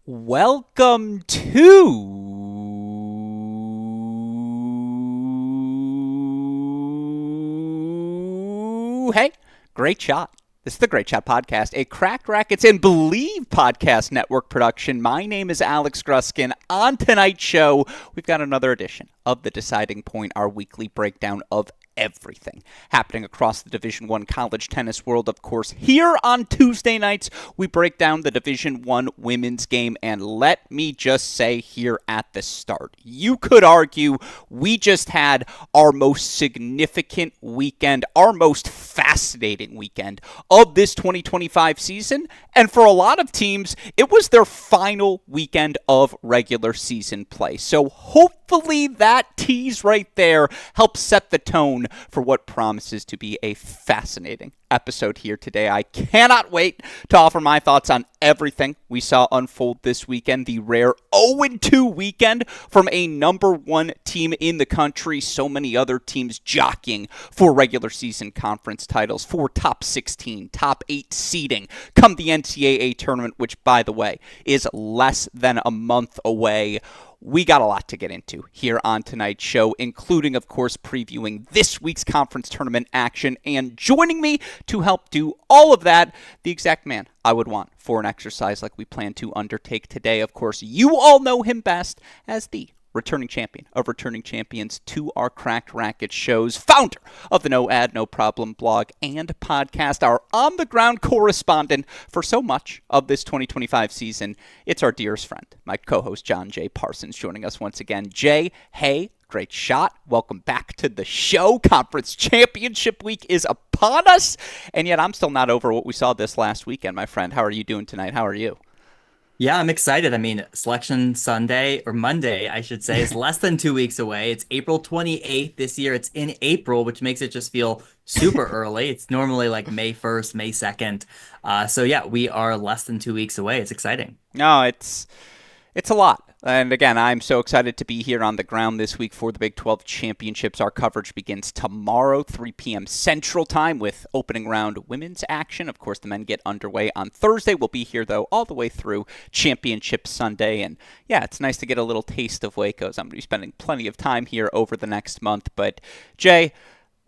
Welcome to... Hey, great shot. This is the Great Shot Podcast, a Cracked Racquets and Believe podcast network production. My name is Alex Gruskin. On tonight's show, we've got another edition of The Deciding Point, our weekly breakdown of everything happening across the Division I college tennis world. Of course, here on Tuesday nights, we break down the Division I women's game. And let me just say here at the start, you could argue we just had our most significant weekend, our most fascinating weekend of this 2025 season. And for a lot of teams, it was their final weekend of regular season play. So hopefully that tease right there helps set the tone for what promises to be a fascinating episode here today. I cannot wait to offer my thoughts on everything we saw unfold this weekend. The rare 0-2 weekend from a number one team in the country. So many other teams jockeying for regular season conference titles, for top 16, top 8 seeding come the NCAA tournament, which, by the way, is less than a month away. We got a lot to get into here on tonight's show, including, of course, previewing this week's conference tournament action. And joining me to help do all of that, the exact man I would want for an exercise like we plan to undertake today. Of course, you all know him best as the returning champion of returning champions to our Cracked Racquets shows, founder of the No Ad, No Problem blog and podcast, our on-the-ground correspondent for so much of this 2025 season. It's our dearest friend, my co-host John J. Parsons, joining us once again. Jay, hey, great shot. Welcome back to the show. Conference championship week is upon us, and yet I'm still not over what we saw this last weekend, my friend. How are you doing tonight? How are you? Yeah, I'm excited. I mean, Selection Sunday, or Monday, I should say, is less than 2 weeks away. It's April 28th this year. It's in April, which makes it just feel super early. It's normally like May 1st, May 2nd. So yeah, we are less than 2 weeks away. It's exciting. No, it's a lot. And again, I'm so excited to be here on the ground this week for the Big 12 Championships. Our coverage begins tomorrow, 3 p.m. Central Time, with opening round women's action. Of course, the men get underway on Thursday. We'll be here, though, all the way through Championship Sunday. And yeah, it's nice to get a little taste of Waco's. I'm going to be spending plenty of time here over the next month. But Jay,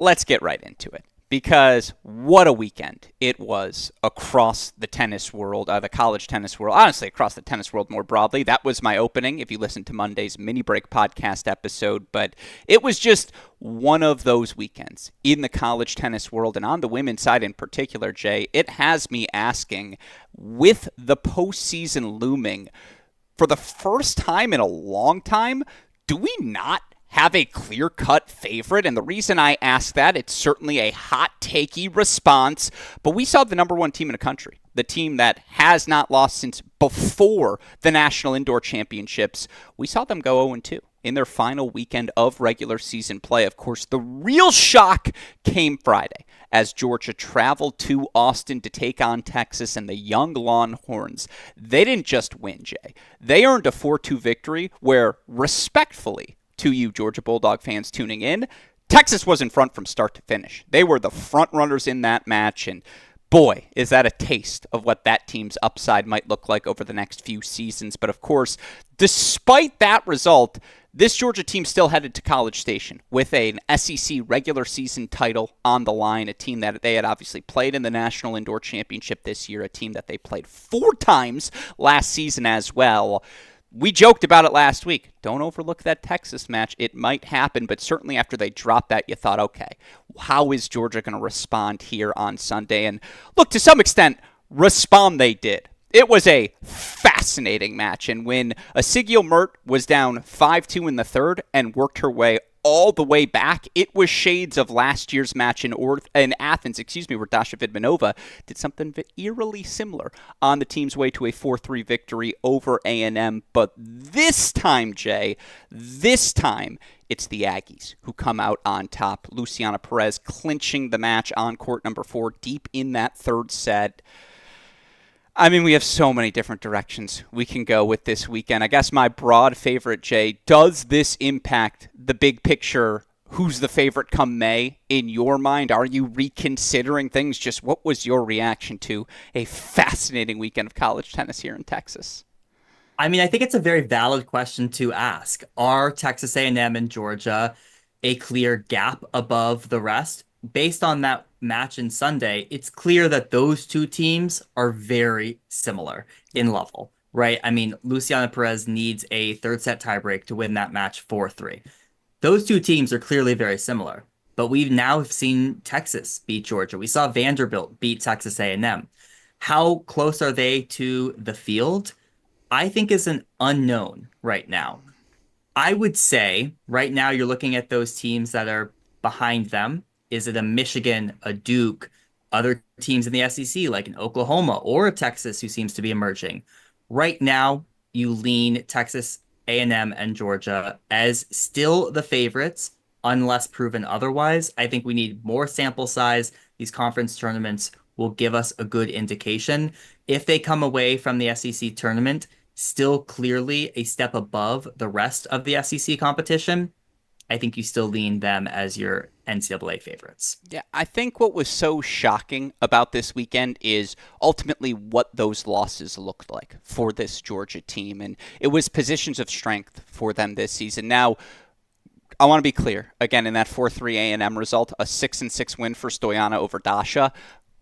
let's get right into it. Because what a weekend it was across the tennis world, the college tennis world, honestly, across the tennis world more broadly. That was my opening, if you listened to Monday's mini break podcast episode. But it was just one of those weekends in the college tennis world. And on the women's side in particular, Jay, it has me asking, with the postseason looming, for the first time in a long time, do we not have a clear-cut favorite? And the reason I ask that, it's certainly a hot-takey response, but we saw the number one team in the country, the team that has not lost since before the National Indoor Championships. We saw them go 0-2 in their final weekend of regular season play. Of course, the real shock came Friday as Georgia traveled to Austin to take on Texas, and the young Longhorns, they didn't just win, Jay. They earned a 4-2 victory where, respectfully, to you Georgia Bulldog fans tuning in, Texas was in front from start to finish. They were the front runners in that match, and boy, is that a taste of what that team's upside might look like over the next few seasons. But of course, despite that result, this Georgia team still headed to College Station with an SEC regular season title on the line, a team that they had obviously played in the National Indoor Championship this year, a team that they played 4 times last season as well. We joked about it last week. Don't overlook that Texas match. It might happen, but certainly after they dropped that, you thought, okay, how is Georgia going to respond here on Sunday? And look, to some extent, respond they did. It was a fascinating match, and when Asigio Mert was down 5-2 in the third and worked her way all the way back, it was shades of last year's match in Athens, where Dasha Vidmanova did something eerily similar on the team's way to a 4-3 victory over A&M. But this time, Jay, it's the Aggies who come out on top. Luciana Perez clinching the match on court number 4 deep in that third set. I mean, we have so many different directions we can go with this weekend. I guess my broad favorite, Jay, does this impact the big picture? Who's the favorite come May in your mind? Are you reconsidering things? Just what was your reaction to a fascinating weekend of college tennis here in Texas? I mean, I think it's a very valid question to ask. Are Texas A&M and Georgia a clear gap above the rest? Based on that match in Sunday, it's clear that those two teams are very similar Yeah. in level, right? I mean, Luciana Perez needs a third set tiebreak to win that match 4-3. Those two teams are clearly very similar, but we've now seen Texas beat Georgia. We saw Vanderbilt beat Texas A&M. How close are they to the field? I think is an unknown right now. I would say right now you're looking at those teams that are behind them. Is it a Michigan, a Duke, other teams in the SEC like an Oklahoma or a Texas who seems to be emerging? Right now, you lean Texas A&M and Georgia as still the favorites unless proven otherwise. I think we need more sample size. These conference tournaments will give us a good indication. If they come away from the SEC tournament still clearly a step above the rest of the SEC competition, I think you still lean them as your NCAA favorites. Yeah, I think what was so shocking about this weekend is ultimately what those losses looked like for this Georgia team. And it was positions of strength for them this season. Now, I want to be clear. Again, in that 4-3 A&M result, a 6-6 win for Stoyana over Dasha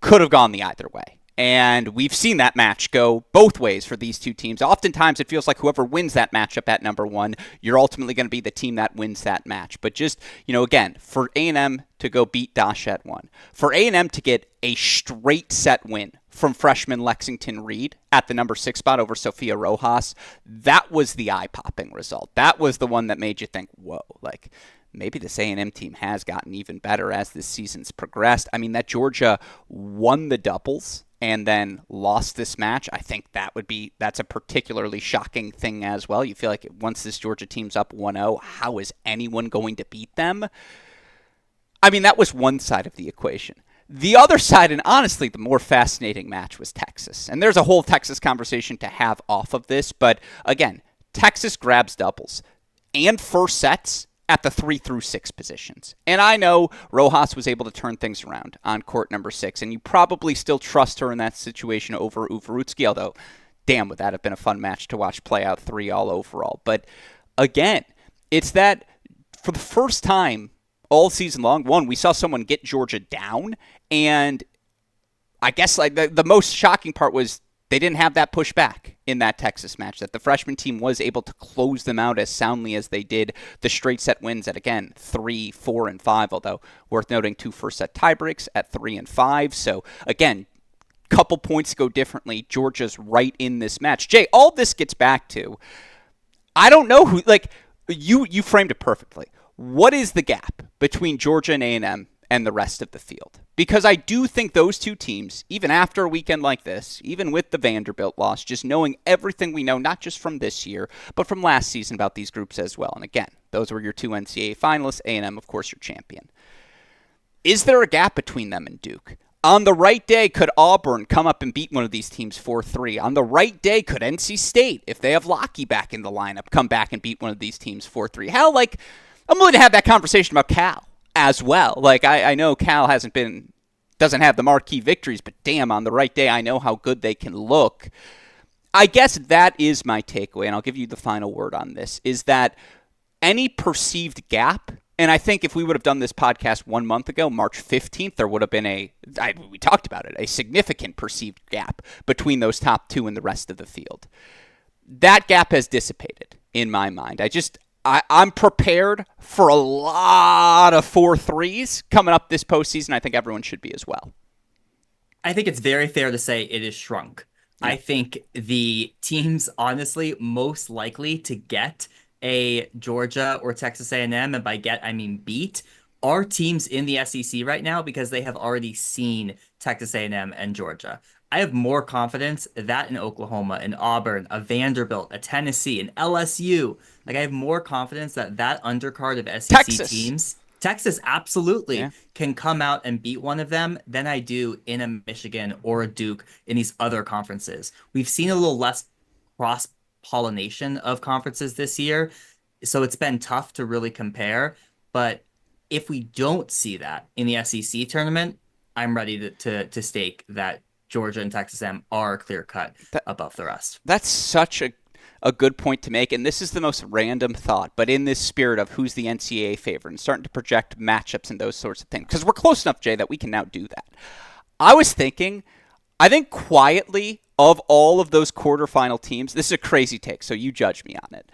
could have gone the either way. And we've seen that match go both ways for these two teams. Oftentimes, it feels like whoever wins that matchup at number one, you're ultimately going to be the team that wins that match. But just, again, for A&M to go beat Dasha at one, for A&M to get a straight set win from freshman Lexington Reed at the number 6 spot over Sofia Rojas, that was the eye-popping result. That was the one that made you think, whoa, like, maybe this A&M team has gotten even better as this season's progressed. I mean, that Georgia won the doubles and then lost this match, I think that's a particularly shocking thing as well. You feel like once this Georgia team's up 1-0, how is anyone going to beat them? I mean, that was one side of the equation. The other side, and honestly the more fascinating match, was Texas. And there's a whole Texas conversation to have off of this, but again, Texas grabs doubles and first sets at the 3-6 positions. And I know Rojas was able to turn things around on court number 6, and you probably still trust her in that situation over Uvarutsky, although, damn, would that have been a fun match to watch play out 3 all overall. But again, it's that for the first time all season long, one, we saw someone get Georgia down, and I guess like the most shocking part was they didn't have that pushback in that Texas match, that the freshman team was able to close them out as soundly as they did. The straight set wins at, again, 3, 4, and 5, although worth noting 2 first set tiebreaks at 3 and 5. So, again, couple points go differently. Georgia's right in this match. Jay, all this gets back to, I don't know who, like, you framed it perfectly. What is the gap between Georgia and A&M and the rest of the field? Because I do think those two teams, even after a weekend like this, even with the Vanderbilt loss, just knowing everything we know, not just from this year, but from last season about these groups as well. And again, those were your 2 NCAA finalists, A&M, of course, your champion. Is there a gap between them and Duke? On the right day, could Auburn come up and beat one of these teams 4-3? On the right day, could NC State, if they have Lockie back in the lineup, come back and beat one of these teams 4-3? Hell, like, I'm willing to have that conversation about Cal as well. Like, I know Cal doesn't have the marquee victories, but damn, on the right day, I know how good they can look. I guess that is my takeaway, and I'll give you the final word on this, is that any perceived gap, and I think if we would have done this podcast 1 month ago, March 15th, there would have been we talked about it, a significant perceived gap between those top two and the rest of the field. That gap has dissipated in my mind. I'm prepared for a lot of 4-3s coming up this postseason. I think everyone should be as well. I think it's very fair to say it is shrunk. Yeah. I think the teams, honestly, most likely to get a Georgia or Texas A&M, and by get, I mean beat, are teams in the SEC right now because they have already seen Texas A&M and Georgia. I have more confidence that in Oklahoma, in Auburn, a Vanderbilt, a Tennessee, an LSU. Like, I have more confidence that undercard of SEC teams, Texas absolutely can come out and beat one of them than I do in a Michigan or a Duke in these other conferences. We've seen a little less cross-pollination of conferences this year, so it's been tough to really compare. But if we don't see that in the SEC tournament, I'm ready to stake that Georgia and Texas A&M are clear-cut above the rest. That's such a a good point to make, and this is the most random thought, but in this spirit of who's the NCAA favorite and starting to project matchups and those sorts of things, because we're close enough, Jay, that we can now do that. I was thinking, I think quietly, of all of those quarterfinal teams, this is a crazy take, so you judge me on it.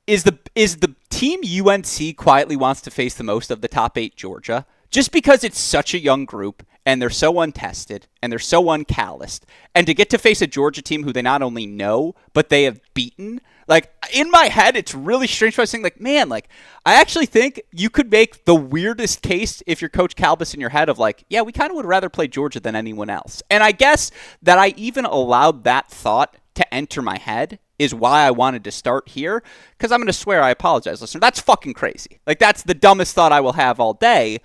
Is the team UNC quietly wants to face the most of the top 8 Georgia? Just because it's such a young group, and they're so untested, and they're so uncalloused, and to get to face a Georgia team who they not only know, but they have beaten, like, in my head, it's really strange. I was saying, like, man, like, I actually think you could make the weirdest case if you're Coach Calbus in your head of, like, yeah, we kind of would rather play Georgia than anyone else. And I guess that I even allowed that thought to enter my head is why I wanted to start here, because I'm going to swear, I apologize, listener, that's fucking crazy. Like, that's the dumbest thought I will have all day.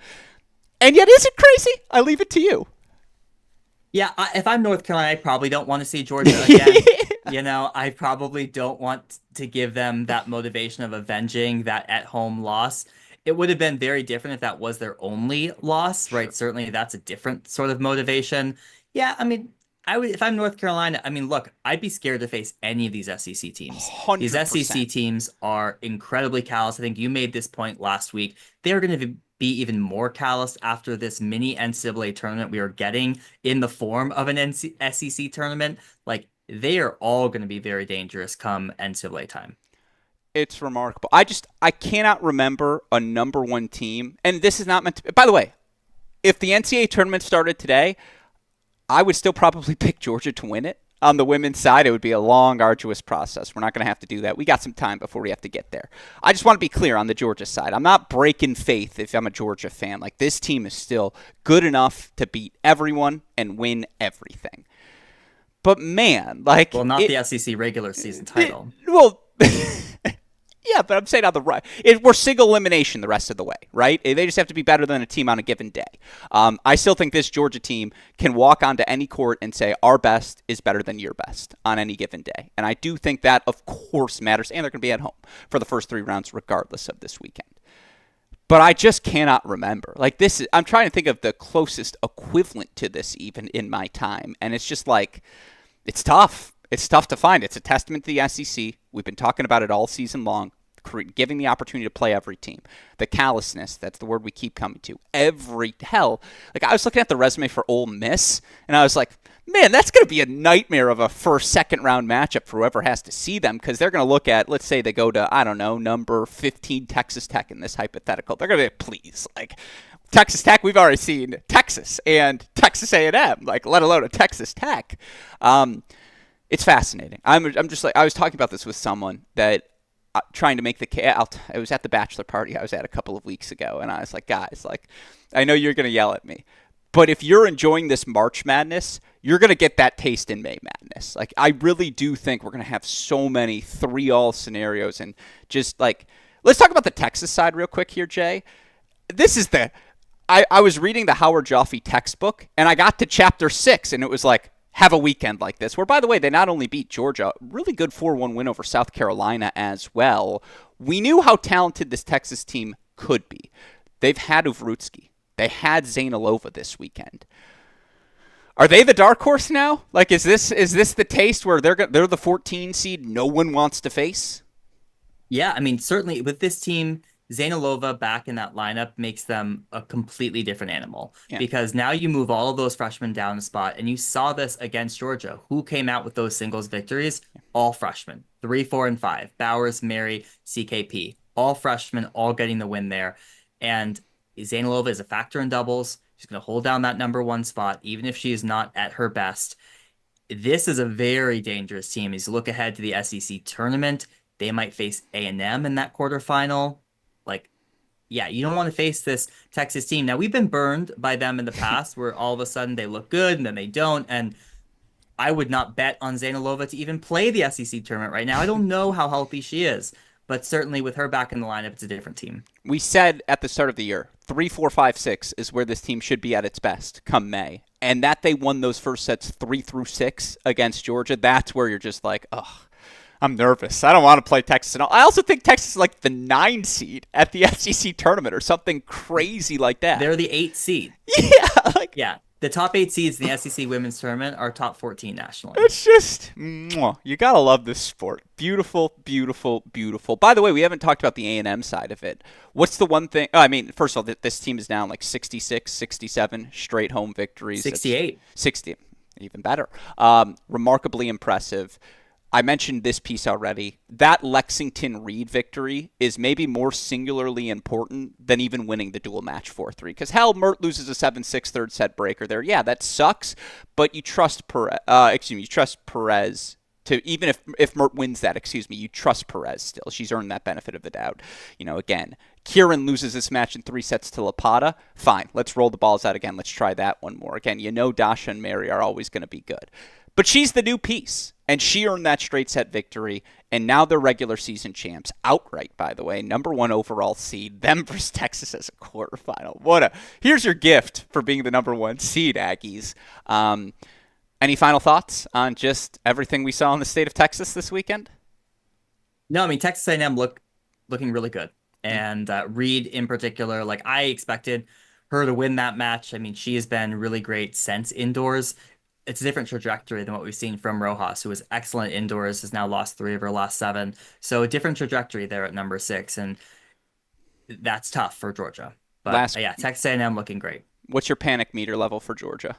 And yet, is it crazy? I leave it to you. Yeah, if I'm North Carolina, I probably don't want to see Georgia again. You know, I probably don't want to give them that motivation of avenging that at-home loss. It would have been very different if that was their only loss, right? Certainly, that's a different sort of motivation. Yeah, I mean, I would if I'm North Carolina. I mean, look, I'd be scared to face any of these SEC teams. 100%. These SEC teams are incredibly callous. I think you made this point last week. They're going to be even more callous after this mini NCAA tournament we are getting in the form of an SEC tournament. Like, they are all going to be very dangerous come NCAA time. It's remarkable. I cannot remember a number one team, and this is not meant to be. By the way, if the NCAA tournament started today, I would still probably pick Georgia to win it. On the women's side, it would be a long, arduous process. We're not going to have to do that. We got some time before we have to get there. I just want to be clear on the Georgia side. I'm not breaking faith if I'm a Georgia fan. Like, this team is still good enough to beat everyone and win everything. But, man, like... Well, not the SEC regular season title. Well... Yeah, but I'm saying on the right. We're single elimination the rest of the way, right? They just have to be better than a team on a given day. I still think this Georgia team can walk onto any court and say our best is better than your best on any given day. And I do think that, of course, matters. And they're going to be at home for the first 3 rounds regardless of this weekend. But I just cannot remember. Like, I'm trying to think of the closest equivalent to this even in my time. And it's just like, it's tough. It's tough to find. It's a testament to the SEC. We've been talking about it all season long, giving the opportunity to play every team. The callousness, that's the word we keep coming to. Like, I was looking at the resume for Ole Miss, and I was like, man, that's going to be a nightmare of a first, second round matchup for whoever has to see them, because they're going to look at, let's say they go to, I don't know, number 15 Texas Tech in this hypothetical. They're going to be like, please, like, Texas Tech, we've already seen Texas and Texas A&M, like, let alone a Texas Tech. It's fascinating. I'm just like, I was talking about this with someone that trying to make the case. I was at the bachelor party I was at a couple of weeks ago, and I was like, guys, like, I know you're going to yell at me, but if you're enjoying this March Madness, you're going to get that taste in May Madness. Like, I really do think we're going to have so many 3-all scenarios, and just like, let's talk about the Texas side real quick here, Jay. This is I was reading the Howard Joffe textbook, and I got to chapter 6, and it was like, have a weekend like this, where, by the way, they not only beat Georgia, really good 4-1 win over South Carolina as well. We knew how talented this Texas team could be. They've had Uvrutsky. They had Zainalova this weekend. Are they the dark horse now? Like, is this the taste where they're the 14 seed no one wants to face? Yeah, I mean, certainly with this team, Zainalova back in that lineup makes them a completely different animal, because now you move all of those freshmen down a spot, and you saw this against Georgia. Who came out with those singles victories? All freshmen, 3, 4, and 5. Bowers, Mary, CKP, all freshmen, all getting the win there. And Zainalova is a factor in doubles. She's going to hold down that number 1 spot, even if she is not at her best. This is a very dangerous team. As you look ahead to the SEC tournament, they might face A&M in that quarterfinal. Like, yeah, you don't want to face this Texas team. Now, we've been burned by them in the past where all of a sudden they look good and then they don't. And I would not bet on Zainalova to even play the SEC tournament right now. I don't know how healthy she is, but certainly with her back in the lineup, it's a different team. We said at the start of the year, 3, 4, 5, 6 is where this team should be at its best come May. And that they won those first sets 3 through 6 against Georgia, that's where you're just like, ugh. I'm nervous. I don't want to play Texas at all. I also think Texas is like the 9 seed at the SEC tournament or something crazy like that. They're the 8 seed. Yeah. Yeah. The top 8 seeds in the SEC women's tournament are top 14 nationally. It's just, mwah, you gotta love this sport. Beautiful, beautiful, beautiful. By the way, we haven't talked about the A&M side of it. What's the one thing? Oh, I mean, first of all, this team is now like 66, 67 straight home victories. That's 68. 60, even better. Remarkably impressive. I mentioned this piece already. That Lexington Reed victory is maybe more singularly important than even winning the dual match 4-3. Because hell, Mert loses a 7-6 third set breaker there. Yeah, that sucks. But you trust Perez to, even if Mert wins that, you trust Perez still. She's earned that benefit of the doubt. Again, Kieran loses this match in 3 sets to Lapata. Fine, let's roll the balls out again. Let's try that one more. Again, Dasha and Mary are always going to be good. But she's the new piece, and she earned that straight set victory, and now they're regular season champs, outright, by the way, #1 overall seed, them versus Texas as a quarterfinal. Here's your gift for being the #1 seed, Aggies. Any final thoughts on just everything we saw in the state of Texas this weekend? No, I mean, Texas A&M looking really good. And Reed in particular, like I expected her to win that match. I mean, she has been really great since indoors. It's a different trajectory than what we've seen from Rojas, who was excellent indoors, has now lost 3 of her last 7. So a different trajectory there at #6, and that's tough for Georgia. But yeah, Texas A&M looking great. What's your panic meter level for Georgia?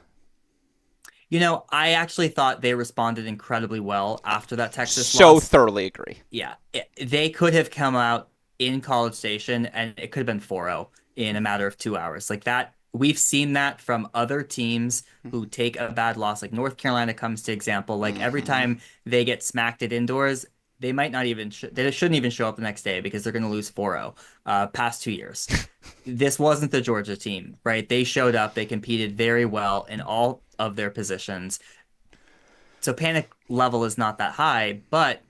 I actually thought they responded incredibly well after that Texas loss. Thoroughly agree. Yeah, they could have come out in College Station, and it could have been 4-0 in a matter of 2 hours. Like that. We've seen that from other teams who take a bad loss. Like North Carolina comes to example. Like every time they get smacked at indoors, they might not even they shouldn't even show up the next day because they're going to lose 4-0 past 2 years. This wasn't the Georgia team, right? They showed up. They competed very well in all of their positions. So panic level is not that high, but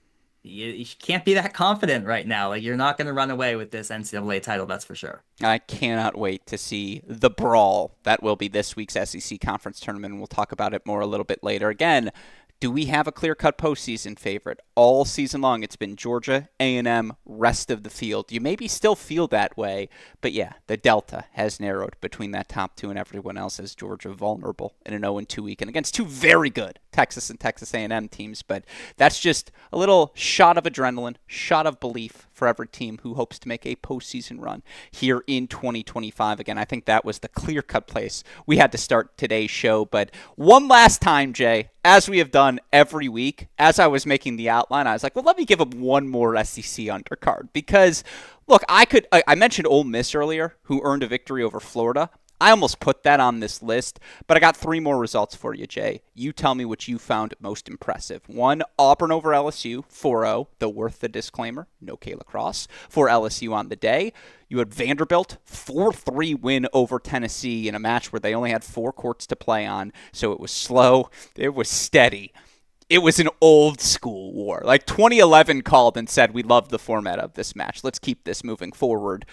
you can't be that confident right now. Like you're not going to run away with this NCAA title, that's for sure. I cannot wait to see the brawl that will be this week's SEC conference tournament. We'll talk about it more a little bit later. Again, do we have a clear-cut postseason favorite? All season long, it's been Georgia, A&M, rest of the field. You maybe still feel that way, but yeah, the delta has narrowed between that top 2 and everyone else as Georgia vulnerable in an 0-2 weekend against 2 very good Texas and Texas A&M teams. But that's just a little shot of adrenaline, shot of belief for every team who hopes to make a postseason run here in 2025. Again, I think that was the clear-cut place we had to start today's show. But one last time, Jay, as we have done every week, as I was making the outline, I was like, well, let me give him one more SEC undercard. Because, look, I mentioned Ole Miss earlier, who earned a victory over Florida. I almost put that on this list, but I got 3 more results for you, Jay. You tell me what you found most impressive. 1, Auburn over LSU, 4-0, though worth the disclaimer, no Kayla Cross, for LSU on the day. You had Vanderbilt, 4-3 win over Tennessee in a match where they only had 4 courts to play on, so it was slow, it was steady. It was an old school war. Like 2011 called and said, we love the format of this match. Let's keep this moving forward.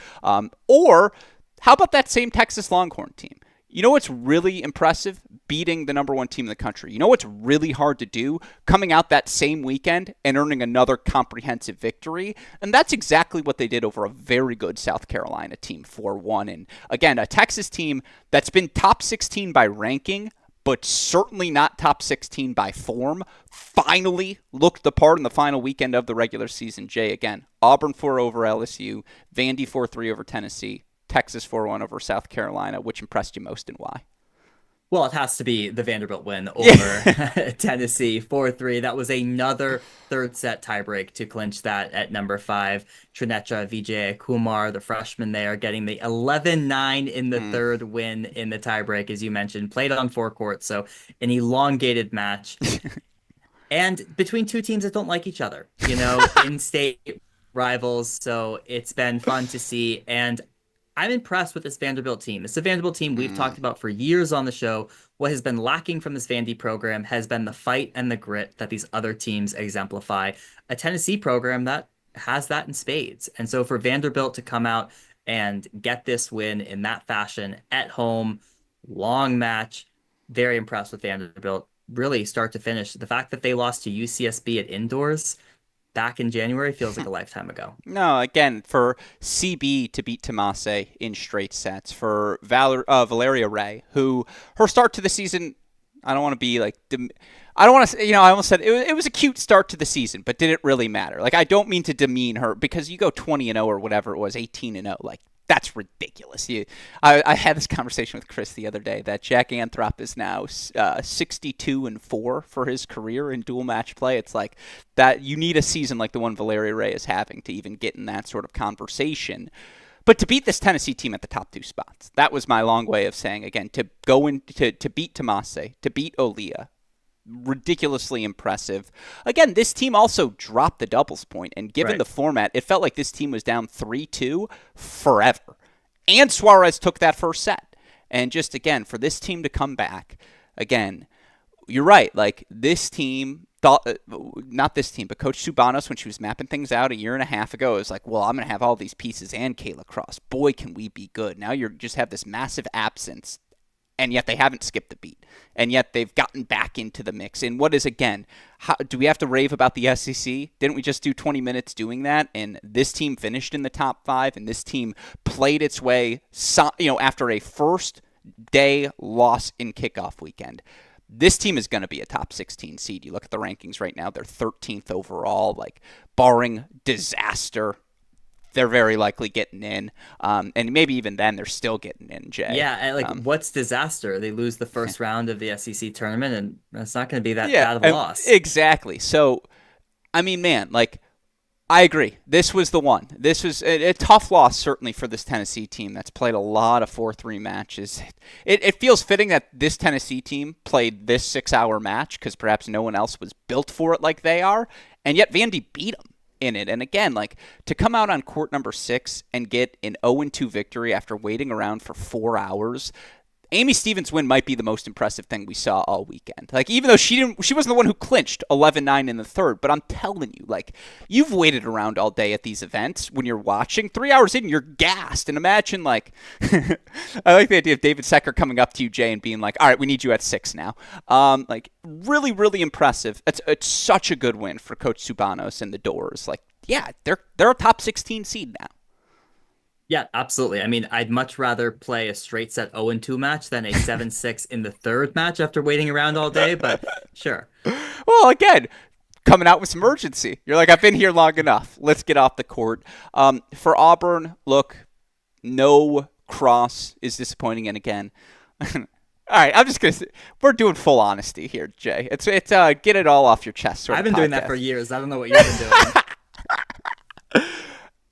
Or how about that same Texas Longhorn team? You know what's really impressive? Beating the #1 team in the country. You know what's really hard to do? Coming out that same weekend and earning another comprehensive victory. And that's exactly what they did over a very good South Carolina team, 4-1. And again, a Texas team that's been top 16 by ranking, but certainly not top 16 by form, finally looked the part in the final weekend of the regular season. Jay, again, Auburn 4 over LSU, Vandy 4-3 over Tennessee, Texas 4-1 over South Carolina. Which impressed you most and why? Well, it has to be the Vanderbilt win over Tennessee 4-3. That was another third set tiebreak to clinch that at #5. Trinetra Vijay Kumar, the freshman there, getting the 11-9 in the third win in the tiebreak, as you mentioned. Played on 4 courts, so an elongated match. And between 2 teams that don't like each other, in-state rivals. So it's been fun to see. And I'm impressed with this Vanderbilt team. It's a Vanderbilt team we've talked about for years on the show. What has been lacking from this Vandy program has been the fight and the grit that these other teams exemplify. A Tennessee program that has that in spades. And so for Vanderbilt to come out and get this win in that fashion at home, long match, very impressed with Vanderbilt. Really start to finish. The fact that they lost to UCSB at indoors, back in January feels like a lifetime ago. No, again, for CB to beat Tomase in straight sets, for Valeria Ray, who her start to the season, I don't want to be like, I don't want to, I almost said it was a cute start to the season, but did it really matter? Like, I don't mean to demean her because you go 20-0 or whatever it was, 18-0, like, that's ridiculous. I had this conversation with Chris the other day that Jack Anthrop is now 62-4 for his career in dual match play. It's like that you need a season like the one Valeria Ray is having to even get in that sort of conversation. But to beat this Tennessee team at the top two spots, that was my long way of saying, again, to go in to beat Tomase, to beat Olia, ridiculously impressive. Again, this team also dropped the doubles point, and given the format, it felt like this team was down 3-2 forever. And Suarez took that first set. And just, again, for this team to come back, again, you're right. Like, this team thought, not this team, but Coach Subanos, when she was mapping things out a year and a half ago, it was like, well, I'm going to have all these pieces and Kayla Cross. Boy, can we be good. Now you just have this massive absence, and yet they haven't skipped a beat. And yet they've gotten back into the mix. And what is, again, do we have to rave about the SEC? Didn't we just do 20 minutes doing that? And this team finished in the top 5, and this team played its way, after a first day loss in kickoff weekend. This team is going to be a top 16 seed. You look at the rankings right now, they're 13th overall, like, barring disaster. They're very likely getting in. And maybe even then, they're still getting in, Jay. Yeah, and like, what's disaster? They lose the first round of the SEC tournament, and it's not going to be that bad of a loss. Exactly. So, I mean, man, like, I agree. This was the one. This was a tough loss, certainly, for this Tennessee team that's played a lot of 4-3 matches. It feels fitting that this Tennessee team played this 6-hour match because perhaps no one else was built for it like they are, and yet Vandy beat them in it. And again, like, to come out on court number 6 and get an 0-2 victory after waiting around for 4 hours, Amy Stevens' win might be the most impressive thing we saw all weekend. Like, even though she wasn't the one who clinched 11-9 in the third, but I'm telling you, like, you've waited around all day at these events when you're watching. 3 hours in, you're gassed. And imagine, like, I like the idea of David Secker coming up to you, Jay, and being like, all right, we need you at 6 now. Like, really, really impressive. It's such a good win for Coach Subanos and the Doors. Like, yeah, they're a top 16 seed now. Yeah, absolutely. I mean, I'd much rather play a straight set 0-2 match than a 7-6 in the third match after waiting around all day, but sure. Well, again, coming out with some urgency. You're like, I've been here long enough. Let's get off the court. For Auburn, look, no Cross is disappointing. And again, all right, I'm just going to say, we're doing full honesty here, Jay. It's get it all off your chest. I've been doing that for years. I don't know what you've been doing.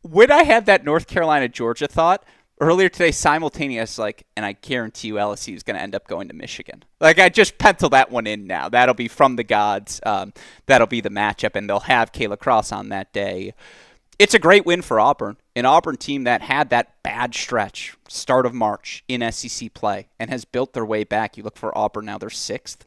When I had that North Carolina-Georgia thought earlier today, simultaneous, like, and I guarantee you LSU is going to end up going to Michigan. Like, I just pencil that one in now. That'll be from the gods. That'll be the matchup, and they'll have Kayla Cross on that day. It's a great win for Auburn, an Auburn team that had that bad stretch, start of March in SEC play, and has built their way back. You look for Auburn now, they're 6th.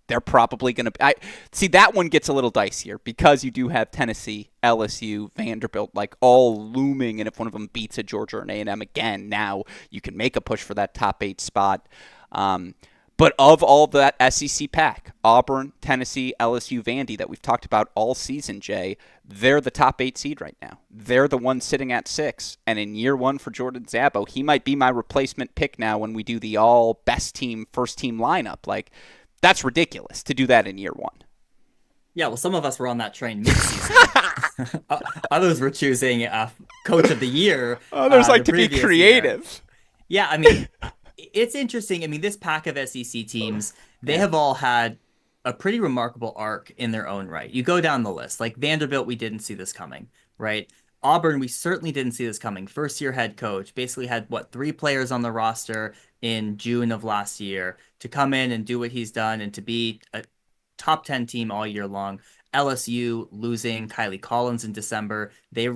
They're probably going to see that one gets a little dicier because you do have Tennessee, LSU, Vanderbilt, like, all looming. And if one of them beats a Georgia or an A&M again, now you can make a push for that top 8 spot. But of all that SEC pack, Auburn, Tennessee, LSU, Vandy that we've talked about all season, Jay, they're the top 8 seed right now. They're the ones sitting at 6. And in year 1 for Jordan Szabo, he might be my replacement pick now when we do the all best team, first team lineup. Like, that's ridiculous to do that in year 1. Yeah, well, some of us were on that train mid-season. Others were choosing Coach of the Year. Others like to be creative. Year. Yeah, I mean, it's interesting. I mean, this pack of SEC teams, they have all had a pretty remarkable arc in their own right. You go down the list. Like Vanderbilt, we didn't see this coming, right? Auburn, we certainly didn't see this coming. First-year head coach, basically had, 3 players on the roster in June of last year to come in and do what he's done and to be a top 10 team all year long. LSU losing Kylie Collins in December. They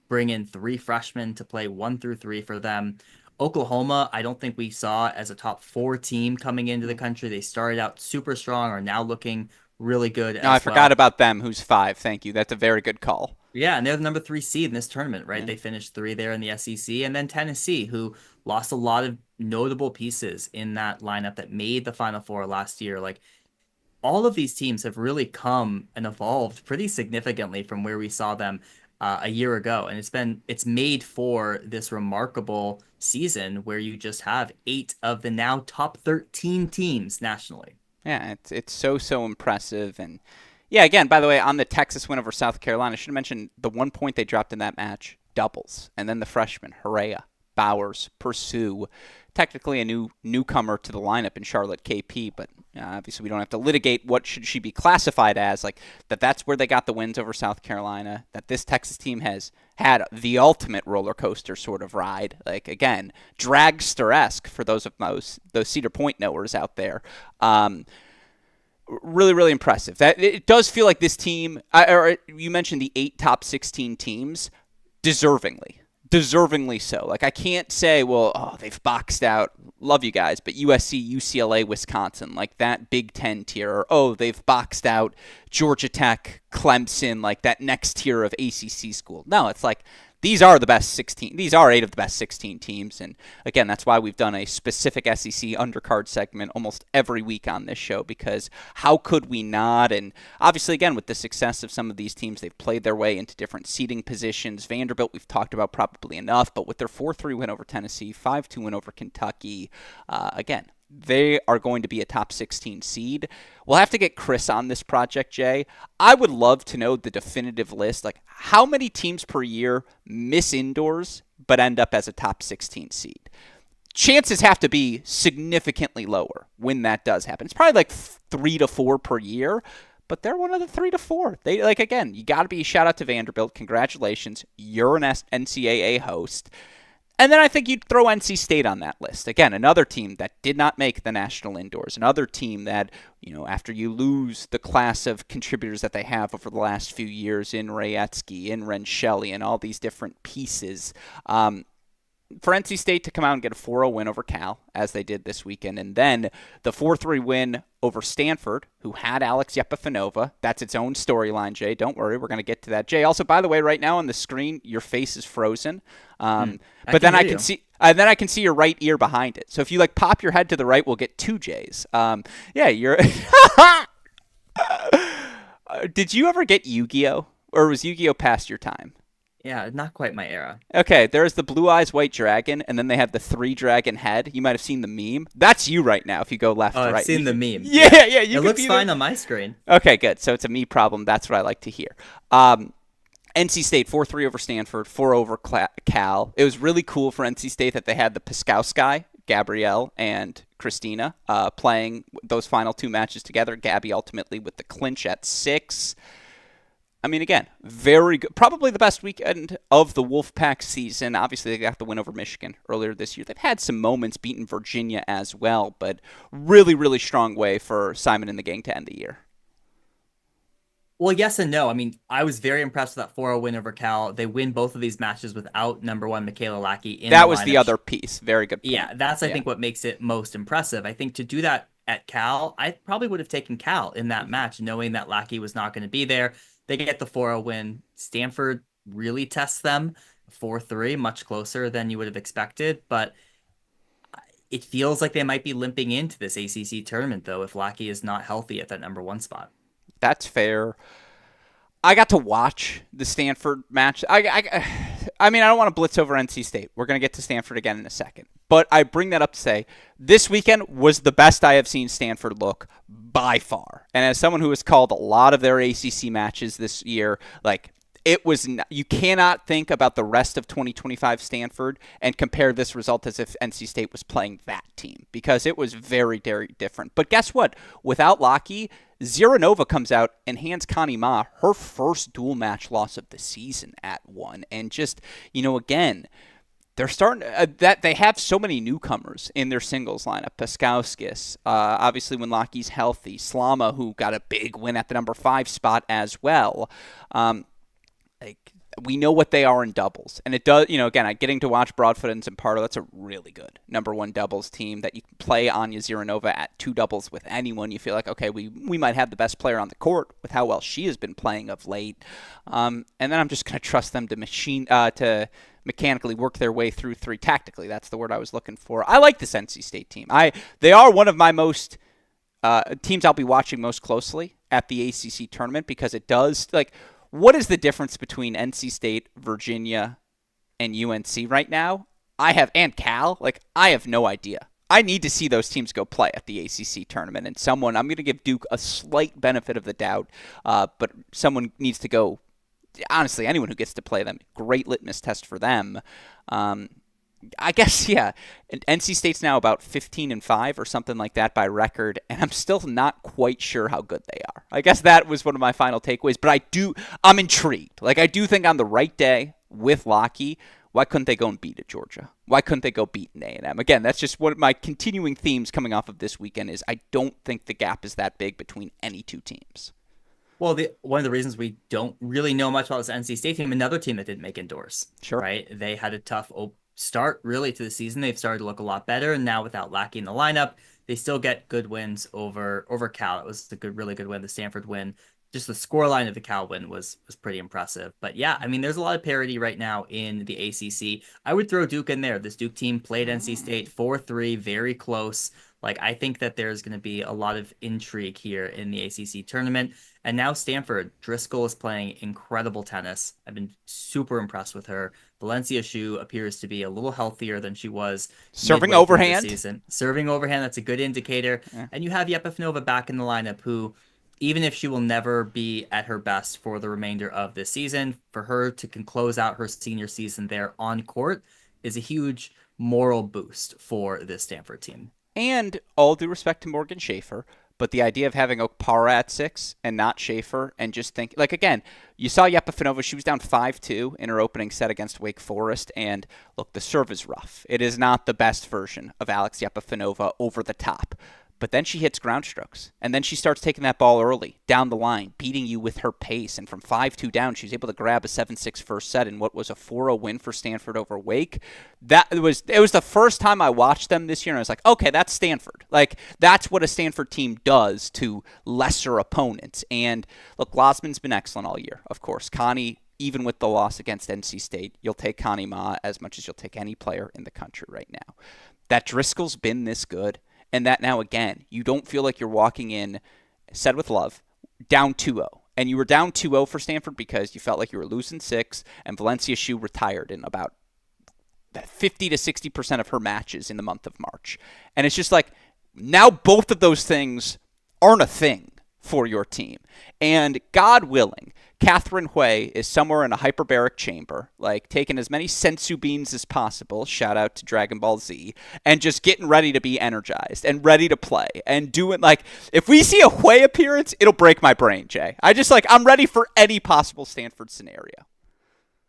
bring in 3 freshmen to play 1 through 3 for them. Oklahoma, I don't think we saw as a top 4 team coming into the country. They started out super strong, are now looking really good. No, I forgot about them, who's 5. Thank you. That's a very good call. Yeah, and they're the number 3 seed in this tournament, right? Yeah. They finished 3 there in the SEC. And then Tennessee, who lost a lot of notable pieces in that lineup that made the Final Four last year. Like, all of these teams have really come and evolved pretty significantly from where we saw them a year ago. And it's made for this remarkable season where you just have 8 of the now top 13 teams nationally. Yeah, it's so impressive. And yeah, again, by the way, on the Texas win over South Carolina, I should have mentioned the 1 point they dropped in that match, doubles. And then the freshman, Herrera, Bowers, Pursue, technically a newcomer to the lineup in Charlotte KP, but obviously we don't have to litigate what should she be classified as, like that's where they got the wins over South Carolina, that this Texas team has had the ultimate roller coaster sort of ride, like again, dragster-esque for those Cedar Point knowers out there. Really, really impressive. That it does feel like this team, or you mentioned the 8 top 16 teams, deservingly so. Like I can't say, well, they've boxed out, love you guys, but USC, UCLA, Wisconsin, like that Big Ten tier, or they've boxed out Georgia Tech, Clemson, like that next tier of ACC school. No, it's like these are the best 16. These are 8 of the best 16 teams, and again, that's why we've done a specific SEC undercard segment almost every week on this show, because how could we not? And obviously, again, with the success of some of these teams, they've played their way into different seeding positions. Vanderbilt, we've talked about probably enough, but with their 4-3 win over Tennessee, 5-2 win over Kentucky, again, they are going to be a top 16 seed. We'll have to get Chris on this project, Jay. I would love to know the definitive list, like how many teams per year miss indoors but end up as a top 16 seed. Chances have to be significantly lower when that does happen. It's probably like 3 to 4 per year, but they're one of the 3 to 4. They again, you got to be shout out to Vanderbilt. Congratulations. You're an NCAA host. And then I think you'd throw NC State on that list. Again, another team that did not make the national indoors. Another team that, after you lose the class of contributors that they have over the last few years in Rayetsky, in Rensheli, and all these different pieces, for NC State to come out and get a 4-0 win over Cal, as they did this weekend, and then the 4-3 win over Stanford, who had Alex Yepifanova. That's its own storyline, Jay. Don't worry, we're going to get to that. Jay, also, by the way, right now on the screen, your face is frozen. But then I can see your right ear behind it. So if you pop your head to the right, we'll get 2 J's. Yeah, you're. Did you ever get Yu-Gi-Oh? Or was Yu-Gi-Oh past your time? Yeah, not quite my era. Okay, there's the Blue Eyes White Dragon, and then they have the 3-dragon head. You might have seen the meme. That's you right now if you go left to right. I've seen the meme. Yeah. It looks fine on my screen. Okay, good. So it's a me problem. That's what I like to hear. NC State 4-3 over Stanford, 4 over Cal. It was really cool for NC State that they had the Piskowski, Gabrielle, and Christina playing those final 2 matches together. Gabby ultimately with the clinch at 6. I mean, again, very good. Probably the best weekend of the Wolfpack season. Obviously, they got the win over Michigan earlier this year. They've had some moments beating Virginia as well, but really, really strong way for Simon and the gang to end the year. Well, yes and no. I mean, I was very impressed with that 4-0 win over Cal. They win both of these matches without number 1 Michaela Lackey in that the was lineup. The other piece. Very good point. Yeah, that's, I think, what makes it most impressive. I think to do that at Cal, I probably would have taken Cal in that match, knowing that Lackey was not going to be there. They get the 4-0 win. Stanford really tests them. 4-3, much closer than you would have expected. But it feels like they might be limping into this ACC tournament, though, if Lackey is not healthy at that number 1 spot. That's fair. I got to watch the Stanford match. I mean, I don't want to blitz over NC State. We're going to get to Stanford again in a second. But I bring that up to say this weekend was the best I have seen Stanford look by far. And as someone who has called a lot of their ACC matches this year, it was you cannot think about the rest of 2025 Stanford and compare this result as if NC State was playing that team, because it was very, very different. But guess what? Without Lockheed, Ziranova comes out and hands Connie Ma her first dual match loss of the season at 1. And just, again, they're starting that they have so many newcomers in their singles lineup. Paskowskis, obviously when Lockheed's healthy. Slama, who got a big win at the number 5 spot as well. We know what they are in doubles. And it does, again, getting to watch Broadfoot and Zampardo, that's a really good number 1 doubles team that you can play Anya Ziranova at 2 doubles with anyone. You feel like, okay, we might have the best player on the court with how well she has been playing of late. And then I'm just going to trust them to mechanically work their way through 3 tactically. That's the word I was looking for. I like this NC State team. They are one of my most teams I'll be watching most closely at the ACC tournament, because it does, like, what is the difference between NC State, Virginia, and UNC right now? And Cal, like, I have no idea. I need to see those teams go play at the ACC tournament, and I'm going to give Duke a slight benefit of the doubt, but someone needs to go. Honestly, anyone who gets to play them, great litmus test for them. I guess, yeah. And NC State's now about 15-5 or something like that by record, and I'm still not quite sure how good they are. I guess that was one of my final takeaways, but I'm intrigued. Like, I do think on the right day with Lockheed, why couldn't they go and beat at Georgia? Why couldn't they go beat an A&M? Again, that's just one of my continuing themes coming off of this weekend is I don't think the gap is that big between any two teams. Well, one of the reasons we don't really know much about this NC State team, another team that didn't make indoors. Sure. Right? They had a tough start really to the season. They've started to look a lot better, and now without Lackey in the lineup, they still get good wins over Cal. It was really good win. The Stanford win, just the scoreline of the Cal win was pretty impressive. But yeah, I mean, there's a lot of parity right now in the ACC. I would throw Duke in there. This Duke team played NC State 4-3, very close. Like, I think that there's going to be a lot of intrigue here in the ACC tournament. And now Stanford, Driscoll is playing incredible tennis. I've been super impressed with her. Valencia Xu appears to be a little healthier than she was serving overhand. Serving overhand, that's a good indicator. Yeah. And you have Yepifanova back in the lineup, who, even if she will never be at her best for the remainder of this season, for her to close out her senior season there on court is a huge moral boost for this Stanford team. And all due respect to Morgan Schaefer, but the idea of having Okpara at 6 and not Schaefer, and just think, like, again, you saw Yepifanova, she was down 5-2 in her opening set against Wake Forest, and look, the serve is rough. It is not the best version of Alex Yepifanova over the top. But then she hits ground strokes, and then she starts taking that ball early, down the line, beating you with her pace. And from 5-2 down, she was able to grab a 7-6 first set in what was a 4-0 win for Stanford over Wake. It was the first time I watched them this year, and I was like, okay, that's Stanford. Like, that's what a Stanford team does to lesser opponents. And look, Losman's been excellent all year, of course. Connie, even with the loss against NC State, you'll take Connie Ma as much as you'll take any player in the country right now. That Driscoll's been this good. And that now, again, you don't feel like you're walking in, said with love, down 2-0. And you were down 2-0 for Stanford because you felt like you were losing 6, and Valencia Xu retired in about 50 to 60% of her matches in the month of March. And it's just like, now both of those things aren't a thing for your team. And God willing, Catherine Hui is somewhere in a hyperbaric chamber, like taking as many sensu beans as possible, shout out to Dragon Ball Z, and just getting ready to be energized and ready to play and doing, like, if we see a Hui appearance, it'll break my brain, Jay. I'm ready for any possible Stanford scenario.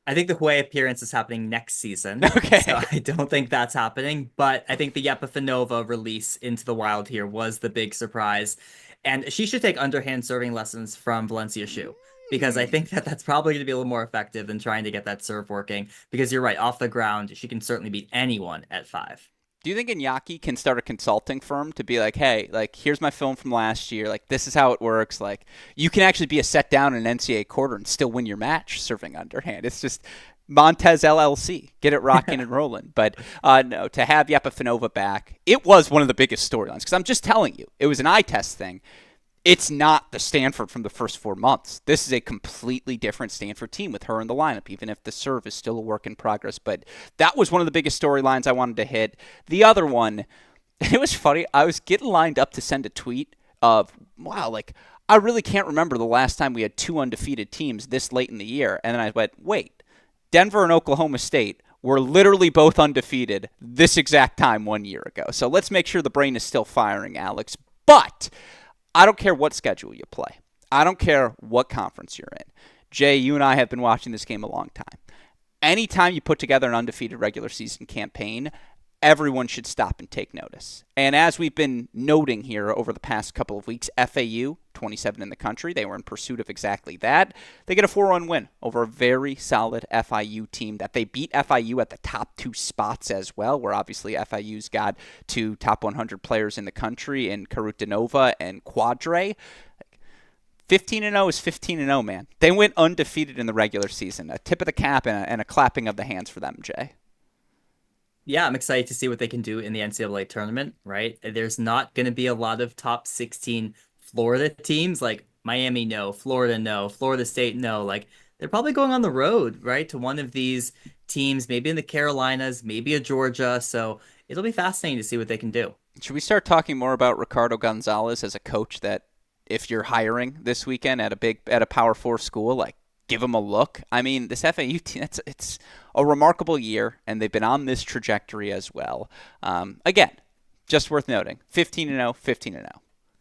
I think the Hui appearance is happening next season. Okay. So I don't think that's happening, but I think the Yepifanova release into the wild here was the big surprise. And she should take underhand serving lessons from Valencia Xu, because I think that that's probably going to be a little more effective than trying to get that serve working. Because you're right, off the ground, she can certainly beat anyone at 5. Do you think Iñaki can start a consulting firm to be like, hey, like, here's my film from last year. Like, this is how it works. Like, you can actually be a set down in an NCAA quarter and still win your match serving underhand. It's just Montez LLC. Get it rocking and rolling. But no, to have Yepifanova back, it was one of the biggest storylines. Because I'm just telling you, it was an eye test thing. It's not the Stanford from the first 4 months. This is a completely different Stanford team with her in the lineup, even if the serve is still a work in progress. But that was one of the biggest storylines I wanted to hit. The other one, it was funny. I was getting lined up to send a tweet of, wow, like, I really can't remember the last time we had 2 undefeated teams this late in the year. And then I went, wait, Denver and Oklahoma State were literally both undefeated this exact time 1 year ago. So let's make sure the brain is still firing, Alex. But I don't care what schedule you play. I don't care what conference you're in. Jay, you and I have been watching this game a long time. Anytime you put together an undefeated regular season campaign, everyone should stop and take notice. And as we've been noting here over the past couple of weeks, FAU, 27 in the country, they were in pursuit of exactly that. They get a 4-1 win over a very solid FIU team that they beat FIU at the top 2 spots as well, where obviously FIU's got 2 top 100 players in the country in Karutanova and Quadre. 15-0 is 15-0, man. They went undefeated in the regular season. A tip of the cap and a clapping of the hands for them, Jay. Yeah, I'm excited to see what they can do in the NCAA tournament, right? There's not going to be a lot of top 16 Florida teams like Miami, no, Florida, no, Florida State, no. Like they're probably going on the road, right, to one of these teams, maybe in the Carolinas, maybe a Georgia. So it'll be fascinating to see what they can do. Should we start talking more about Ricardo Gonzalez as a coach that if you're hiring this weekend at a Power 4 school, like give him a look? I mean, this FAU team, it's a remarkable year, and they've been on this trajectory as well. Again, just worth noting, 15-0, 15-0.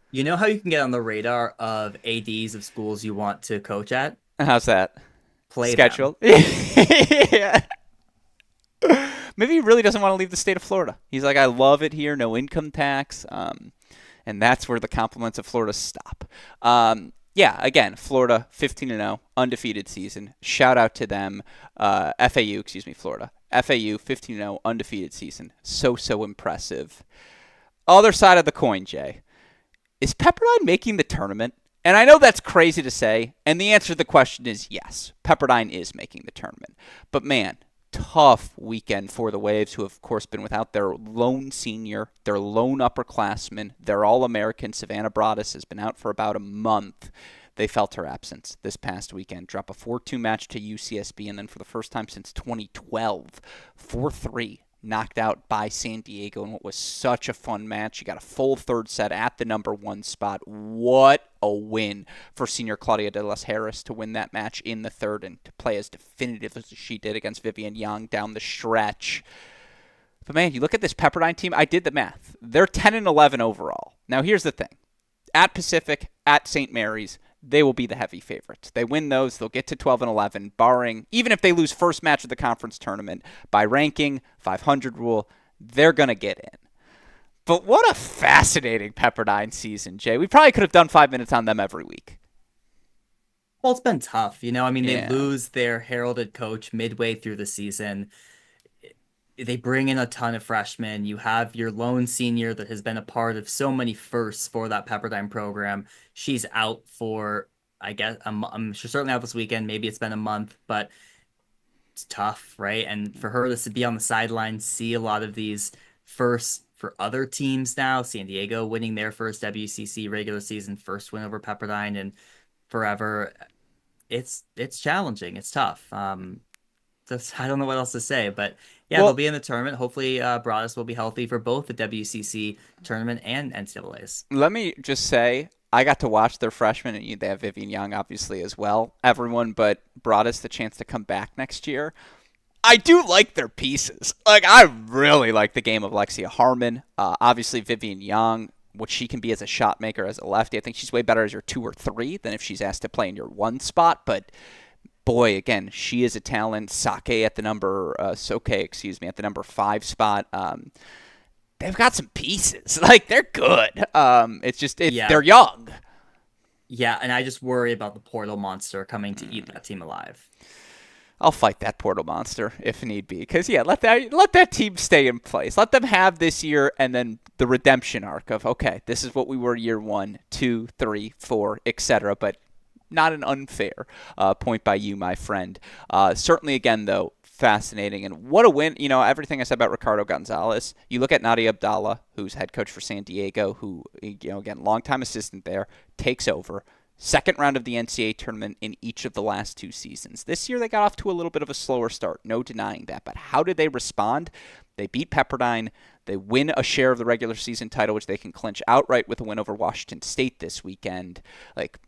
You know how you can get on the radar of ADs of schools you want to coach at? How's that? Play them. Schedule? Yeah. Maybe he really doesn't want to leave the state of Florida. He's like, I love it here, no income tax, and that's where the compliments of Florida stop. Yeah, again, Florida 15-0, undefeated season. Shout out to them. Florida. FAU 15-0, undefeated season. So impressive. Other side of the coin, Jay. Is Pepperdine making the tournament? And I know that's crazy to say, and the answer to the question is yes. Pepperdine is making the tournament. But man, tough weekend for the Waves, who have, of course, been without their lone senior, their lone upperclassman, their All-American. Savannah Broadus has been out for about a month. They felt her absence this past weekend. Drop a 4-2 match to UCSB, and then for the first time since 2012, 4-3. Knocked out by San Diego in what was such a fun match. You got a full third set at the number 1 spot. What a win for senior Claudia De Las Harris to win that match in the third and to play as definitive as she did against Vivian Young down the stretch. But man, you look at this Pepperdine team, I did the math. They're 10-11 overall. Now here's the thing. At Pacific, at St. Mary's, they will be the heavy favorites. They win those, they'll get to 12-11, barring, even if they lose first match of the conference tournament, by ranking, 500 rule, they're going to get in. But what a fascinating Pepperdine season, Jay. We probably could have done 5 minutes on them every week. Well, it's been tough. I mean, they Yeah. lose their heralded coach midway through the season. They bring in a ton of freshmen. You have your lone senior that has been a part of so many firsts for that Pepperdine program. She's out for, I guess, she's certainly out this weekend. Maybe it's been a month, but it's tough, right? And for her to be on the sidelines, see a lot of these firsts for other teams now. San Diego winning their first WCC regular season first win over Pepperdine and forever. It's challenging. It's tough. I don't know what else to say, but yeah, they'll Well, be in the tournament. Hopefully, Broadus will be healthy for both the WCC tournament and NCAAs. let me just say, I got to watch their freshmen, and they have Vivian Young, obviously, as well. Everyone but brought us the chance to come back next year. I do like their pieces. Like, I really like the game of Lexia Harmon. Obviously, Vivian Young, what she can be as a shot maker, as a lefty. I think she's way better as your 2 or 3 than if she's asked to play in your 1 spot. But boy, again, she is a talent. Soke at the number, at the number 5 spot. They've got some pieces. Like, they're good. Yeah, They're young. yeah, and I just worry about the portal monster coming to eat that team alive. I'll fight that portal monster if need be. Because, yeah, let that team stay in place. Let them have this year and then the redemption arc of, okay, this is what we were year 1, 2, 3, 4, etc. But not an unfair point by you, my friend. Certainly, again, though, fascinating. And what a win. Everything I said about Ricardo Gonzalez. You look at Nadia Abdallah, who's head coach for San Diego, who, again, longtime assistant there, takes over. Second round of the NCAA tournament in each of the last 2 seasons. This year they got off to a little bit of a slower start, no denying that. But how did they respond? They beat Pepperdine. They win a share of the regular season title, which they can clinch outright with a win over Washington State this weekend. Like,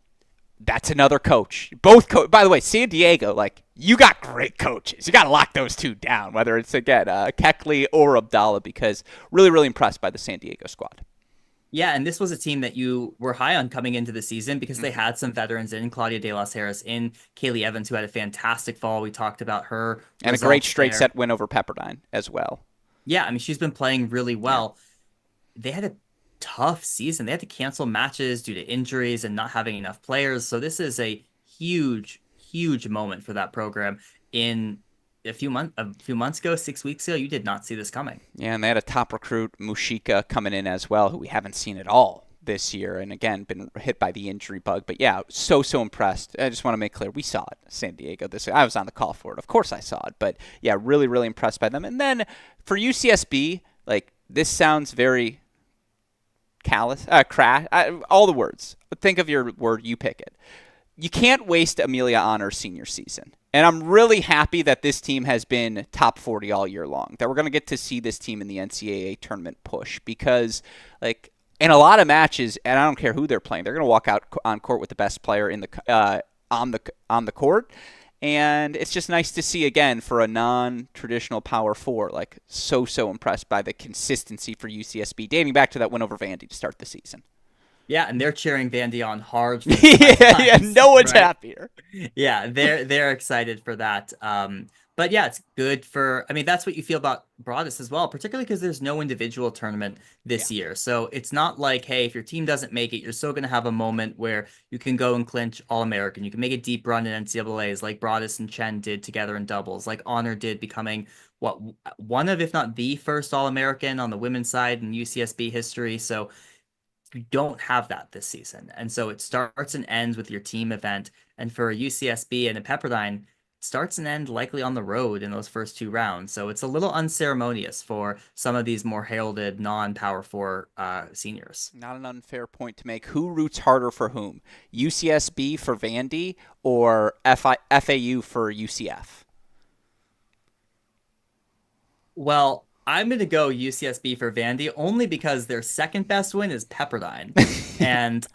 that's another coach. By the way, San Diego, you got great coaches. You got to lock those 2 down, whether it's, again, Keckley or Abdallah, because really, really impressed by the San Diego squad. Yeah, and this was a team that you were high on coming into the season because they had some veterans in Claudia De Las Harris, in Kaylee Evans, who had a fantastic fall. We talked about her And a great results straight there. set win over Pepperdine as well. Yeah, I mean, she's been playing really well. They had a tough season. They had to cancel matches due to injuries and not having enough players. So this is a huge, huge moment for that program. In a few months ago, 6 weeks ago, you did not see this coming. Yeah, and they had a top recruit, Mushika, coming in as well, who we haven't seen at all this year, and again, been hit by the injury bug. But yeah, so impressed. I just want to make clear, we saw it, San Diego, this year. I was on the call for it. Of course I saw it. But yeah, really, really impressed by them. And then for UCSB, like, this sounds very callous, crash, all the words. But think of your word, you pick it. You can't waste Amelia Honor's senior season. And I'm really happy that this team has been top 40 all year long, that we're going to get to see this team in the NCAA tournament push, because, like, in a lot of matches, and I don't care who they're playing, they're going to walk out on court with the best player in the on the court. And it's just nice to see, again, for a non-traditional Power 4, like, so impressed by the consistency for UCSB, dating back to that win over Vandy to start the season. Yeah, and they're cheering Vandy on hard. Yeah, no one's happier. Yeah, they're excited for that. But yeah, it's good for. I mean, that's what you feel about Broadus as well, particularly because there's no individual tournament this year. So it's not like, hey, if your team doesn't make it, you're still going to have a moment where you can go and clinch All-American. You can make a deep run in NCAAs, like Broadus and Chen did together in doubles, like Honor did, becoming one of, if not the first All-American on the women's side in UCSB history. So you don't have that this season. And so it starts and ends with your team event. And for UCSB and a Pepperdine, it starts and ends likely on the road in those first 2 rounds. So it's a little unceremonious for some of these more heralded non-Power 4 seniors. Not an unfair point to make. Who roots harder for whom? UCSB for Vandy or FAU for UCF? Well, I'm going to go UCSB for Vandy only because their second best win is Pepperdine. And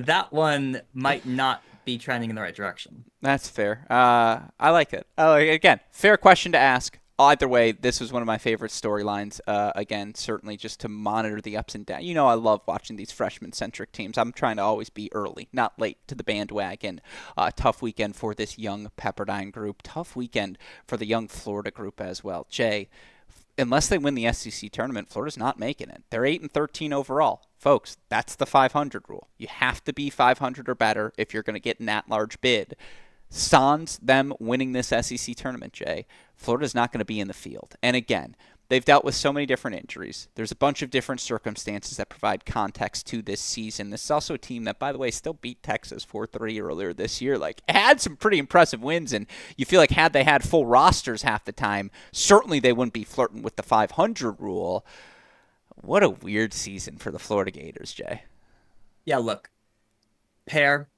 that one might not be trending in the right direction. That's fair. I like it. Again, fair question to ask. Either way, this was one of my favorite storylines. Again, certainly just to monitor the ups and downs. You know, I love watching these freshman-centric teams. I'm trying to always be early, not late to the bandwagon. Tough weekend for this young Pepperdine group. Tough weekend for the young Florida group as well. Jay, unless they win the SEC tournament, Florida's not making it. They're 8-13 overall. Folks, that's the 500 rule. You have to be 500 or better if you're going to get an at-large bid. Sans them winning this SEC tournament, Jay, Florida's not going to be in the field. And again, they've dealt with so many different injuries. There's a bunch of different circumstances that provide context to this season. This is also a team that, by the way, still beat Texas 4-3 earlier this year. Like, had some pretty impressive wins, and you feel like had they had full rosters half the time, certainly they wouldn't be flirting with the 500 rule. What a weird season for the Florida Gators, Jay. Yeah, look, Pear,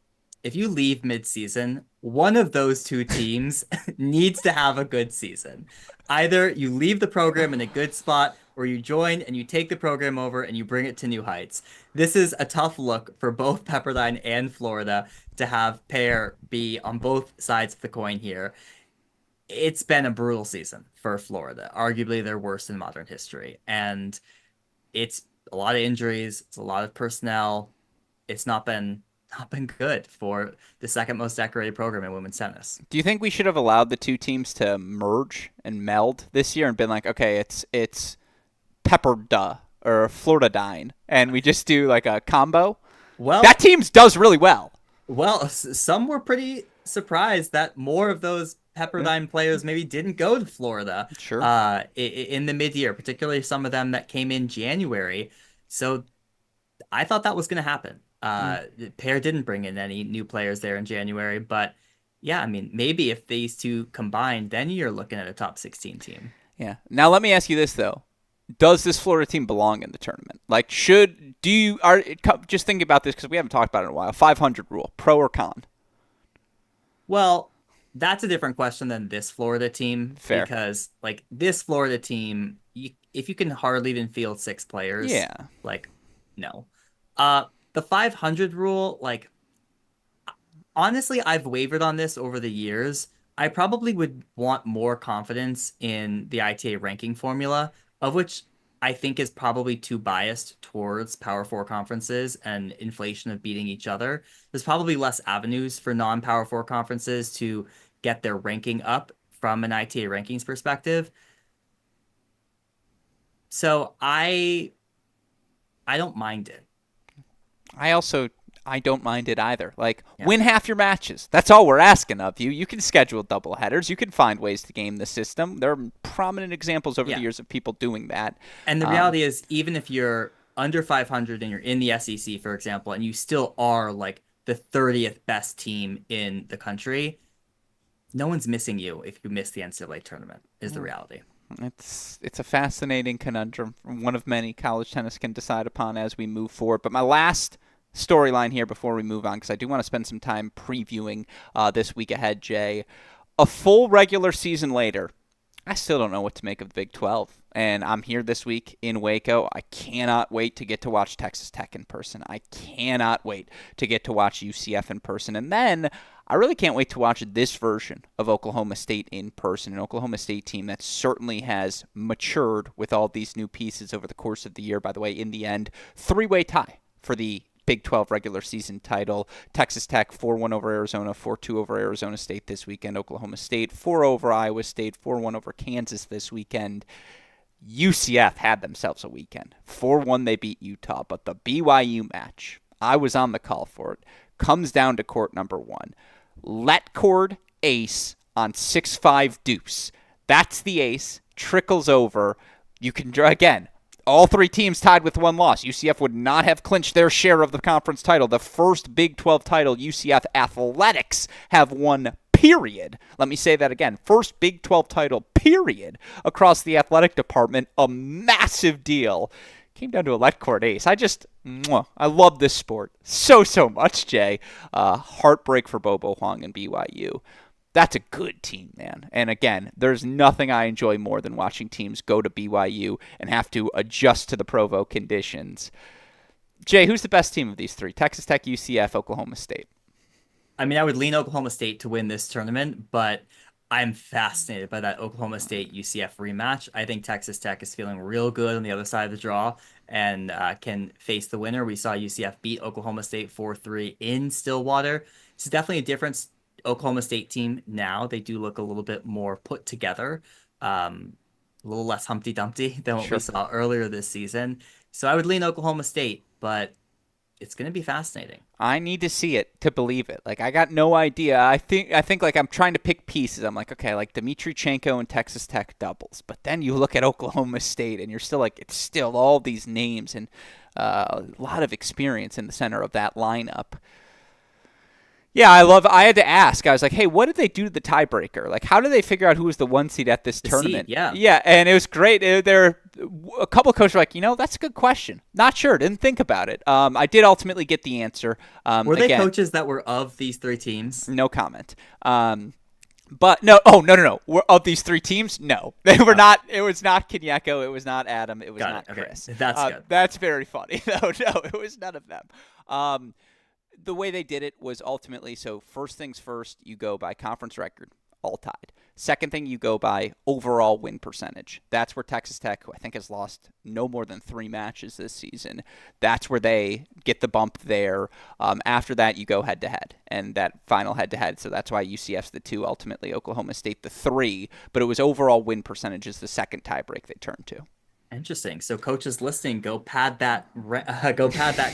if you leave midseason, one of those two teams needs to have a good season. Either you leave the program in a good spot, or you join and you take the program over and you bring it to new heights. This is a tough look for both Pepperdine and Florida to have Pear be on both sides of the coin here. It's been a brutal season for Florida, arguably their worst in modern history. And it's a lot of injuries, it's a lot of personnel. It's not been good for the second most decorated program in women's tennis. Do you think we should have allowed the two teams to merge and meld this year and been like, okay, it's Pepperda or Floridine, and we just do like a combo? Well, that team does really well. Well, some were pretty surprised that more of those Pepperdine players maybe didn't go to Florida. Sure. In the mid-year, particularly some of them that came in January. So I thought that was going to happen. Pear didn't bring in any new players there in January, but yeah, I mean, maybe if these two combined, then you're looking at a top 16 team. Yeah. Now let me ask you this though: does this Florida team belong in the tournament? Like, just thinking about this because we haven't talked about it in a while. 500 rule, pro or con? Well, that's a different question than this Florida team. Fair. Because like this Florida team, if you can hardly even field 6 players, yeah, like no. The 500 rule, like, honestly, I've wavered on this over the years. I probably would want more confidence in the ITA ranking formula, of which I think is probably too biased towards Power 4 conferences and inflation of beating each other. There's probably less avenues for non-Power 4 conferences to get their ranking up from an ITA rankings perspective. So I don't mind it. I don't mind it either. Like, win half your matches. That's all we're asking of you. You can schedule double headers. You can find ways to game the system. There are prominent examples over the years of people doing that. And the reality is, even if you're under 500 and you're in the SEC, for example, and you still are like the 30th best team in the country, no one's missing you if you miss the NCAA tournament, is the reality. It's a fascinating conundrum, one of many college tennis can decide upon as we move forward. But my last storyline here before we move on, because I do want to spend some time previewing this week ahead, Jay. A full regular season later, I still don't know what to make of the Big 12. And I'm here this week in Waco. I cannot wait to get to watch Texas Tech in person. I cannot wait to get to watch UCF in person. And then I really can't wait to watch this version of Oklahoma State in person, an Oklahoma State team that certainly has matured with all these new pieces over the course of the year. By the way, in the end, three-way tie for the Big 12 regular season title. Texas Tech 4-1 over Arizona, 4-2 over Arizona State this weekend. Oklahoma State 4 over Iowa State, 4-1 over Kansas this weekend. UCF had themselves a weekend. 4-1 they beat Utah, but the BYU match, I was on the call for it, comes down to court number one. Let cord ace on 6-5 deuce. That's the ace. Trickles over. You can draw again. All three teams tied with one loss. UCF would not have clinched their share of the conference title. The first Big 12 title UCF athletics have won, period. Let me say that again. First Big 12 title, period, across the athletic department. A massive deal. Came down to a let court ace. I love this sport so much, Jay. Heartbreak for Bobo Huang and BYU. That's a good team, man. And again, there's nothing I enjoy more than watching teams go to BYU and have to adjust to the Provo conditions. Jay, who's the best team of these three? Texas Tech, UCF, Oklahoma State. I mean, I would lean Oklahoma State to win this tournament, but I'm fascinated by that Oklahoma State UCF rematch. I think Texas Tech is feeling real good on the other side of the draw and can face the winner. We saw UCF beat Oklahoma State 4-3 in Stillwater. It's definitely a difference. Oklahoma State team now, they do look a little bit more put together, a little less Humpty Dumpty than what we saw earlier this season. So I would lean Oklahoma State, but it's going to be fascinating. I need to see it to believe it. Like, I got no idea. I think like I'm trying to pick pieces. I'm like, okay, like Dmitry Chenko and Texas Tech doubles. But then you look at Oklahoma State and you're still like, it's still all these names and a lot of experience in the center of that lineup. Yeah, I had to ask. I was like, hey, what did they do to the tiebreaker? Like, how did they figure out who was the one seed at this tournament? Seed, yeah. Yeah, and it was great. There a couple of coaches were like, that's a good question. Not sure. Didn't think about it. I did ultimately get the answer. Were they coaches that were of these three teams? No comment. But no. Oh, no. Of these three teams, no. They were not. It was not Kenyeko. It was not Adam. It was not Chris. Okay. That's good. That's very funny, though. No, it was none of them. The way they did it was ultimately, so first things first, you go by conference record, all tied. Second thing, you go by overall win percentage. That's where Texas Tech, who I think has lost no more than 3 matches this season, that's where they get the bump there. After that, you go head-to-head, and that final head-to-head, so that's why UCF's the 2, ultimately Oklahoma State the 3, but it was overall win percentage is the second tiebreak they turned to. Interesting. So coaches listening, go pad that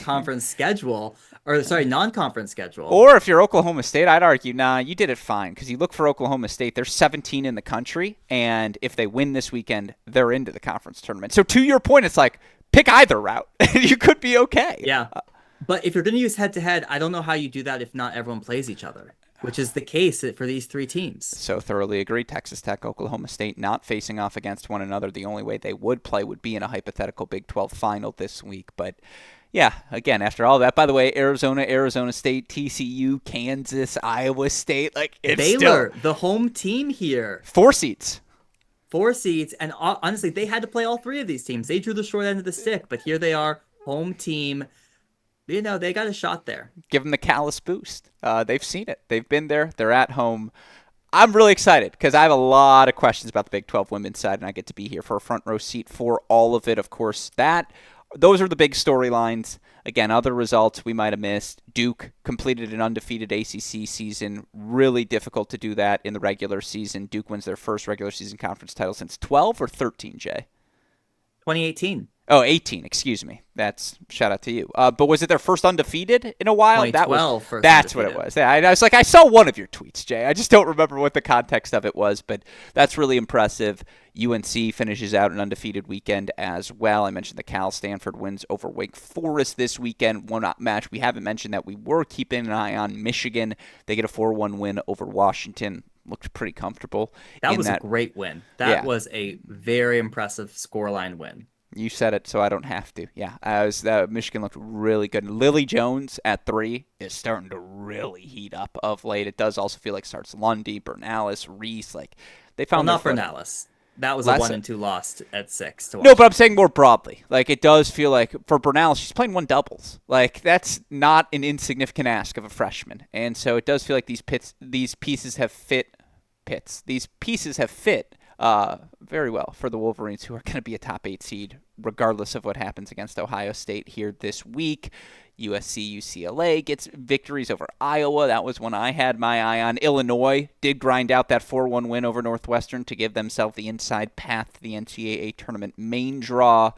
conference schedule, or sorry, non-conference schedule. Or if you're Oklahoma State, I'd argue, nah, you did it fine because you look for Oklahoma State. They're 17 in the country, and if they win this weekend, they're into the conference tournament. So to your point, it's like pick either route. You could be okay. Yeah. But if you're going to use head-to-head, I don't know how you do that if not everyone plays each other, which is the case for these three teams. So thoroughly agree. Texas Tech, Oklahoma State not facing off against one another. The only way they would play would be in a hypothetical Big 12 final this week. But yeah, again, after all that, by the way, Arizona State, TCU, Kansas, Iowa State, like it's Baylor, still the home team here. 4 seeds. 4 seeds. And honestly, they had to play all 3 of these teams. They drew the short end of the stick, but here they are, home team. They got a shot there. Give them the callous boost. They've seen it. They've been there. They're at home. I'm really excited because I have a lot of questions about the Big 12 women's side, and I get to be here for a front row seat for all of it. Of course, those are the big storylines. Again, other results we might have missed. Duke completed an undefeated ACC season. Really difficult to do that in the regular season. Duke wins their first regular season conference title since 12 or 13, Jay? 2018. Oh, 18, excuse me. That's shout out to you. But was it their first undefeated in a while? 2012 first That's undefeated. what it was. Yeah, I was like, I saw one of your tweets, Jay. I just don't remember what the context of it was, but that's really impressive. UNC finishes out an undefeated weekend as well. I mentioned the Cal Stanford wins over Wake Forest this weekend. One match we haven't mentioned that we were keeping an eye on, Michigan. They get a 4-1 win over Washington. Looked pretty comfortable. That was a great win. That was a very impressive scoreline win. You said it, so I don't have to. Yeah, Michigan looked really good. Lily Jones at 3 is starting to really heat up of late. It does also feel like starts Lundy, Bernalis, Reese. Like they found not Bernalis. That was a 1-2 loss at 6. No, but I'm saying more broadly. Like it does feel like for Bernalis, she's playing 1 doubles. Like that's not an insignificant ask of a freshman, and so it does feel like these pieces have fit. These pieces have fit. Very well for the Wolverines, who are going to be a top 8 seed, regardless of what happens against Ohio State here this week. USC, UCLA gets victories over Iowa. That was one I had my eye on. Illinois did grind out that 4-1 win over Northwestern to give themselves the inside path to the NCAA tournament main draw.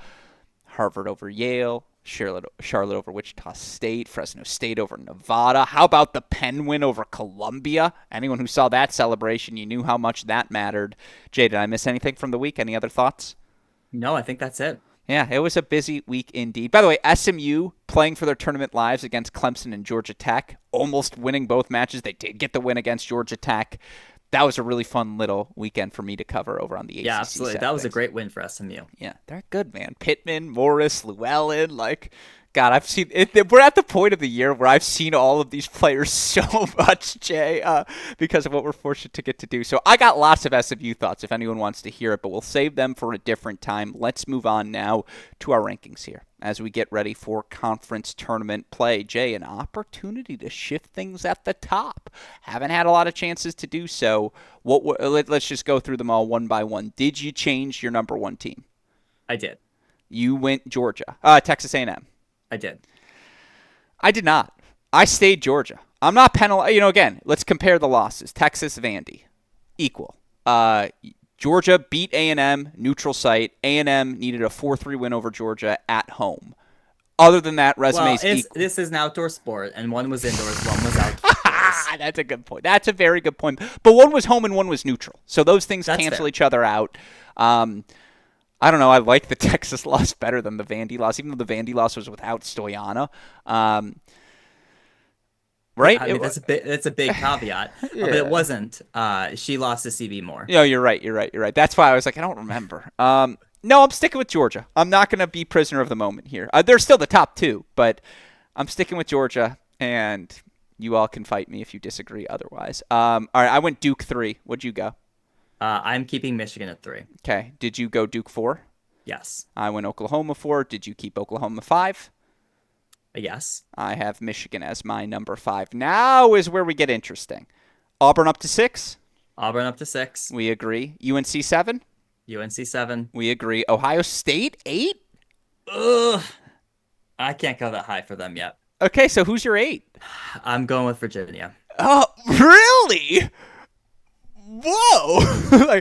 Harvard over Yale. Charlotte over Wichita State, Fresno State over Nevada. How about the Penn win over Columbia? Anyone who saw that celebration, you knew how much that mattered. Jay, did I miss anything from the week? Any other thoughts? No, I think that's it. Yeah, it was a busy week indeed. By the way, SMU playing for their tournament lives against Clemson and Georgia Tech, almost winning both matches. They did get the win against Georgia Tech. That was a really fun little weekend for me to cover over on the ACC. Yeah, absolutely. That was a great win for SMU. Yeah, they're good, man. Pittman, Morris, Llewellyn, God, I've seen it. We're at the point of the year where I've seen all of these players so much, Jay, because of what we're fortunate to get to do. So I got lots of SMU thoughts if anyone wants to hear it, but we'll save them for a different time. Let's move on now to our rankings here as we get ready for conference tournament play. Jay, an opportunity to shift things at the top. Haven't had a lot of chances to do so. Let's just go through them all one by one. Did you change your number 1 team? I did. You went Georgia. Texas A&M. I did. I did not. I stayed Georgia. I'm not penalized. Again, let's compare the losses. Texas, Vandy, equal. Georgia beat A&M, neutral site. A&M needed a 4-3 win over Georgia at home. Other than that, resumes equal. This is an outdoor sport, and one was indoors, one was outdoors. That's a good point. That's a very good point. But one was home and one was neutral. So those things cancel each other out. I don't know. I like the Texas loss better than the Vandy loss, even though the Vandy loss was without Stoyana. Right? I mean, that's a big caveat, Yeah. but it wasn't. She lost to CB Moore. No, you're right. That's why I was like, I don't remember. No, I'm sticking with Georgia. I'm not going to be prisoner of the moment here. They're still the top 2, but I'm sticking with Georgia, and you all can fight me if you disagree otherwise. All right, I went Duke 3. What'd you go? I'm keeping Michigan at 3. Okay. Did you go Duke 4? Yes. I went Oklahoma 4. Did you keep Oklahoma 5? Yes. I have Michigan as my number 5. Now is where we get interesting. Auburn up to 6? Auburn up to 6. We agree. UNC 7? UNC 7. We agree. Ohio State 8? Ugh. I can't go that high for them yet. Okay, so who's your 8? I'm going with Virginia. Oh, really? Whoa!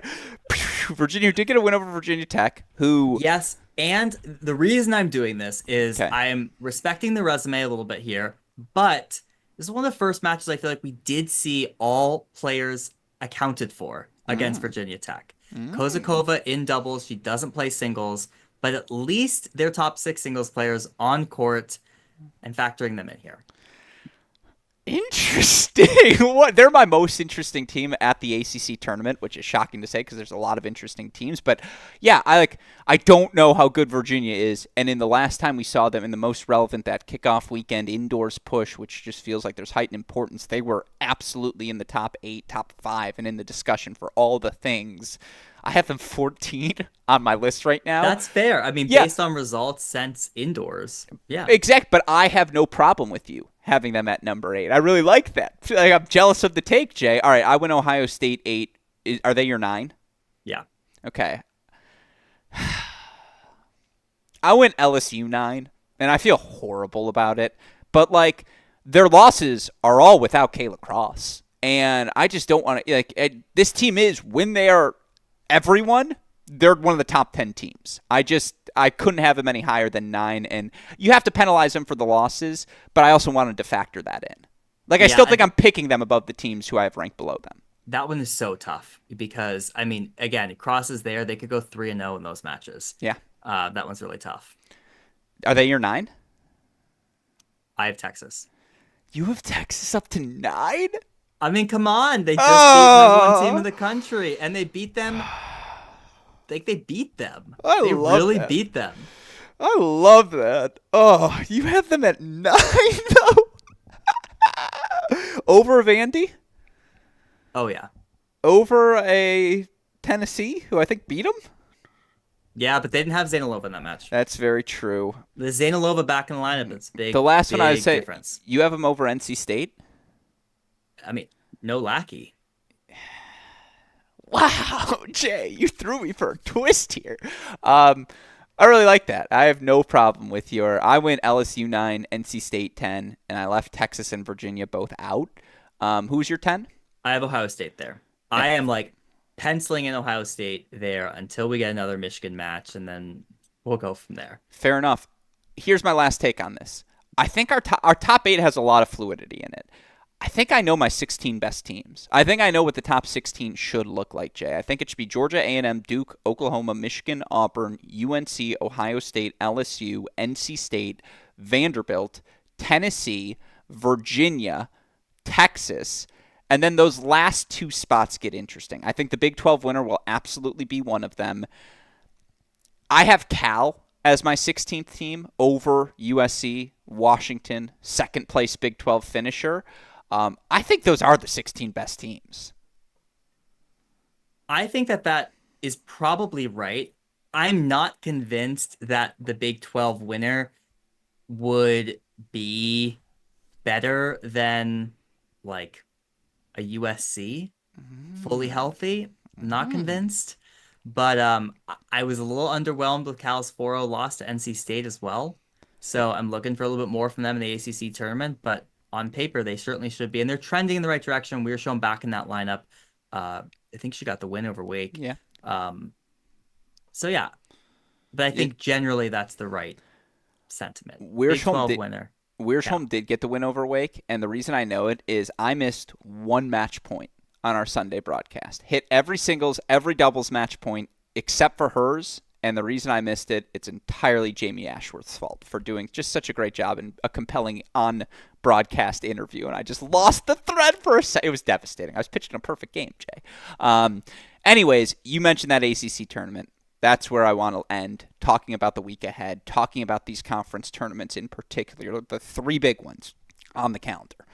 Virginia did get a win over Virginia Tech, who... Yes, and the reason I'm doing this is Okay. I'm respecting the resume a little bit here, but this is one of the first matches I feel like we did see all players accounted for against Virginia Tech. Kozakova in doubles, she doesn't play singles, but at least their top 6 singles players on court and factoring them in here. Interesting. They're my most interesting team at the ACC tournament, which is shocking to say because there's a lot of interesting teams. But yeah, I don't know how good Virginia is. And in the last time we saw them in the most relevant, that kickoff weekend indoors push, which just feels like there's heightened importance, they were absolutely in the top 8, top 5, and in the discussion for all the things. I have them 14 on my list right now. That's fair. I mean, based on results since indoors. Yeah. Exact, but I have no problem with you having them at number 8. I really like that. I'm jealous of the take, Jay. All right, I went Ohio State 8. Are they your 9? Yeah. Okay. I went LSU 9, and I feel horrible about it. But, their losses are all without Kayla Cross. And I just don't want to, this team is, when they are everyone, they're one of the top 10 teams. I couldn't have them any higher than 9, and you have to penalize them for the losses, but I also wanted to factor that in. Like, I still think I'm picking them above the teams who I have ranked below them. That one is so tough because, I mean, again, it crosses there. They could go 3-0 in those matches. Yeah. That one's really tough. Are they your 9? I have Texas. You have Texas up to 9? I mean, come on. They just beat the number 1 team in the country, and they beat them. Like, they beat them. They really beat them. I love that. Oh, you have them at 9, though? Over Vandy? Oh, yeah. Over a Tennessee, who I think beat them? Yeah, but they didn't have Zaynalova in that match. That's very true. The Zaynalova back in the lineup, that's big. The last one I would say, difference. You have them over NC State? I mean, no Lackey. Wow, Jay, you threw me for a twist here. I really like that. I have no problem with I went LSU 9, NC State 10, and I left Texas and Virginia both out. Who's your 10? I have Ohio State there. Yeah. I am like penciling in Ohio State there until we get another Michigan match, and then we'll go from there. Fair enough. Here's my last take on this. I think our top 8 has a lot of fluidity in it. I think I know my 16 best teams. I think I know what the top 16 should look like, Jay. I think it should be Georgia, A&M, Duke, Oklahoma, Michigan, Auburn, UNC, Ohio State, LSU, NC State, Vanderbilt, Tennessee, Virginia, Texas, and then those last 2 spots get interesting. I think the Big 12 winner will absolutely be one of them. I have Cal as my 16th team over USC, Washington, second place Big 12 finisher. I think those are the 16 best teams. I think that is probably right. I'm not convinced that the Big 12 winner would be better than like a USC fully healthy. I'm not convinced. But I was a little underwhelmed with Cal's 4-0 loss to NC State as well. So I'm looking for a little bit more from them in the ACC tournament. But on paper, they certainly should be. And they're trending in the right direction. We were shown back in that lineup. I think she got the win over Wake. Yeah. So, yeah. But I think generally that's the right sentiment. Wiersholm did get the win over Wake. And the reason I know it is I missed 1 match point on our Sunday broadcast. Hit every singles, every doubles match point except for hers. And the reason I missed it, it's entirely Jamie Ashworth's fault for doing just such a great job and a compelling on-broadcast interview. And I just lost the thread for a second. It was devastating. I was pitching a perfect game, Jay. Anyways, you mentioned that ACC tournament. That's where I want to end, talking about the week ahead, talking about these conference tournaments in particular, the 3 big ones on the calendar.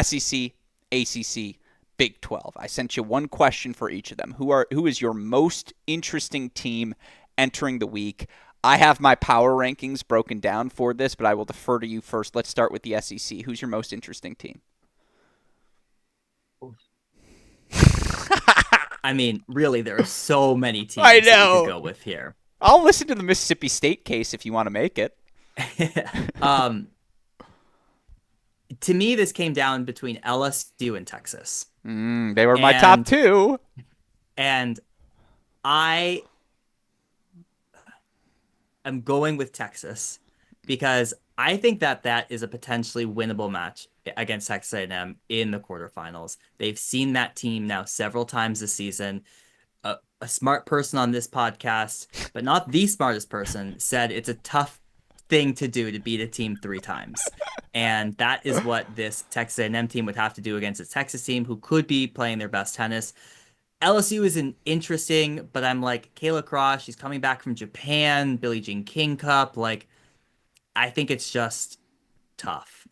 SEC, ACC, Big 12. I sent you 1 question for each of them. Who is your most interesting team entering the week? I have my power rankings broken down for this, but I will defer to you first. Let's start with the SEC. Who's your most interesting team? I mean, really, there are so many teams I know. that we could go with here. I'll listen to the Mississippi State case if you want to make it. To me, this came down between LSU and Texas. They were my top 2. And I am going with Texas because I think that is a potentially winnable match against Texas A&M in the quarterfinals. They've seen that team now several times this season. A smart person on this podcast, but not the smartest person, said it's a tough thing to do to beat a team 3 times. And that is what this Texas A&M team would have to do against a Texas team who could be playing their best tennis. LSU is an interesting, but I'm like, Kayla Cross, she's coming back from Japan, Billie Jean King Cup. Like, I think it's just tough.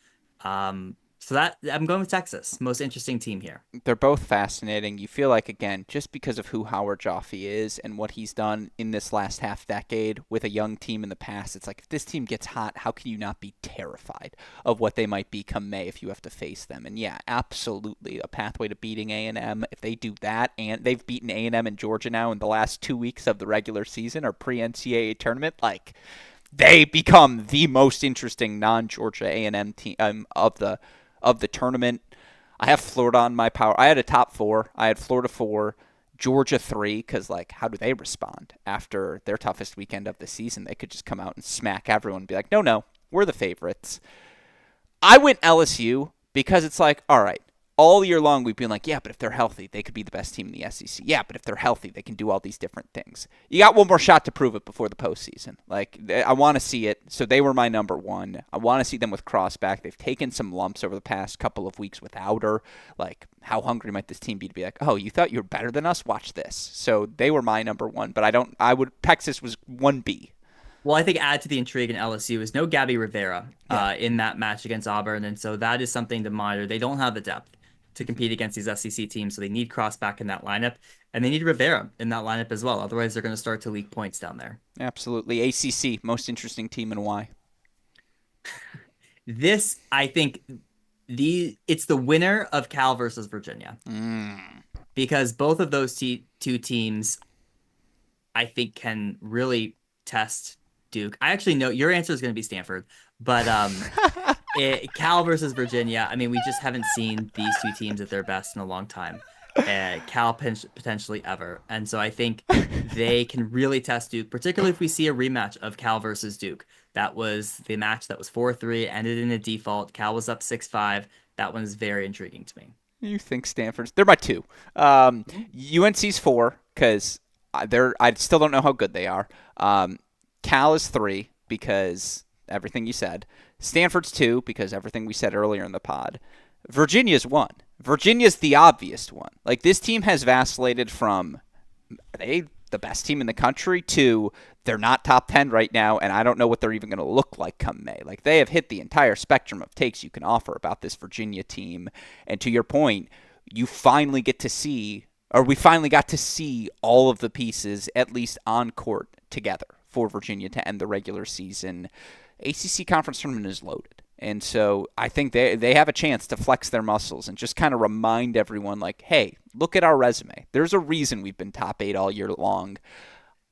So that I'm going with Texas. Most interesting team here. They're both fascinating. You feel like, again, just because of who Howard Joffe is and what he's done in this last half decade with a young team in the past, it's like, if this team gets hot, how can you not be terrified of what they might be come May if you have to face them? And yeah, absolutely a pathway to beating A&M. If they do that, and they've beaten A&M and Georgia now in the last 2 weeks of the regular season or pre-NCAA tournament, like, they become the most interesting non-Georgia A&M team of the tournament. I have Florida on my power. I had a top 4. I had Florida 4, Georgia 3, because, like, how do they respond after their toughest weekend of the season? They could just come out and smack everyone and be like, no, we're the favorites. I went LSU because it's like, all right, all year long we've been like, yeah, but if they're healthy, they could be the best team in the SEC. Yeah, but if they're healthy, they can do all these different things. You got one more shot to prove it before the postseason. Like, I want to see it. So they were my number one. I want to see them with Crossback. They've taken some lumps over the past couple of weeks without her. Like, how hungry might this team be to be like, oh, you thought you were better than us? Watch this. So they were my number one. But Texas was 1B. Well, I think add to the intrigue in LSU is no Gabby Rivera in that match against Auburn, and so that is something to monitor. They don't have the depth to compete against these SEC teams, so they need Crossback in that lineup, and they need Rivera in that lineup as well. Otherwise, they're going to start to leak points down there. Absolutely. ACC, most interesting team, and why? This, I think, it's the winner of Cal versus Virginia. Because both of those two teams, I think, can really test Duke. I actually know your answer is going to be Stanford, but Cal versus Virginia, I mean, we just haven't seen these two teams at their best in a long time. Cal potentially ever. And so I think they can really test Duke, particularly if we see a rematch of Cal versus Duke. That was the match that was 4-3, ended in a default. Cal was up 6-5. That one is very intriguing to me. You think Stanford's? They're my 2. UNC's 4 because I still don't know how good they are. Cal is 3 because everything you said. Stanford's 2 because everything we said earlier in the pod. Virginia's 1. Virginia's the obvious one. Like, this team has vacillated from, are they the best team in the country, to they're not top 10 right now, and I don't know what they're even going to look like come May. Like, they have hit the entire spectrum of takes you can offer about this Virginia team. And to your point, we finally got to see all of the pieces, at least on court, together for Virginia to end the regular season. ACC Conference Tournament is loaded. And so I think they have a chance to flex their muscles and just kind of remind everyone, like, hey, look at our resume. There's a reason we've been top 8 all year long.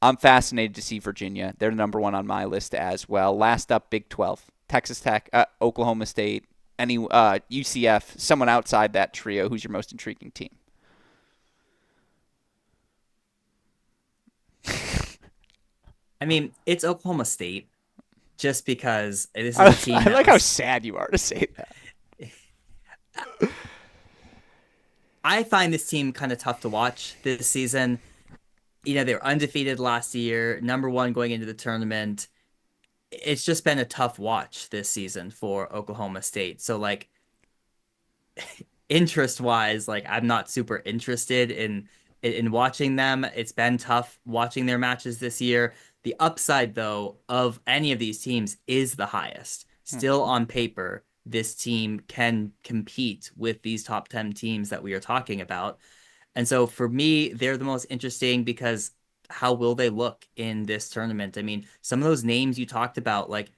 I'm fascinated to see Virginia. They're number 1 on my list as well. Last up, Big 12. Texas Tech, Oklahoma State, UCF, someone outside that trio. Who's your most intriguing team? I mean, it's Oklahoma State. Just because this is a team. I like how sad you are to say that. I find this team kind of tough to watch this season. You know, they were undefeated last year, number 1 going into the tournament. It's just been a tough watch this season for Oklahoma State. So, like, interest-wise, like, I'm not super interested in watching them. It's been tough watching their matches this year. The upside, though, of any of these teams is the highest. Still on paper, this team can compete with these top 10 teams that we are talking about. And so for me, they're the most interesting because how will they look in this tournament? I mean, some of those names you talked about, like,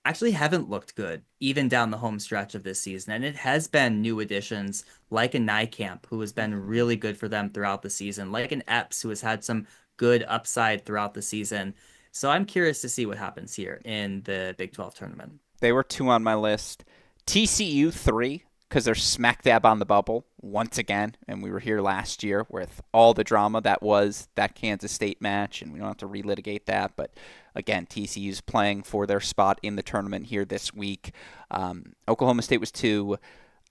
actually haven't looked good, even down the home stretch of this season. And it has been new additions, like a Nykamp, who has been really good for them throughout the season, like an Epps, who has had some good upside throughout the season. So I'm curious to see what happens here in the Big 12 tournament. They were 2 on my list. TCU 3, because they're smack dab on the bubble once again. And we were here last year with all the drama that was that Kansas State match, and we don't have to relitigate that. But again, TCU's playing for their spot in the tournament here this week. Oklahoma State was 2.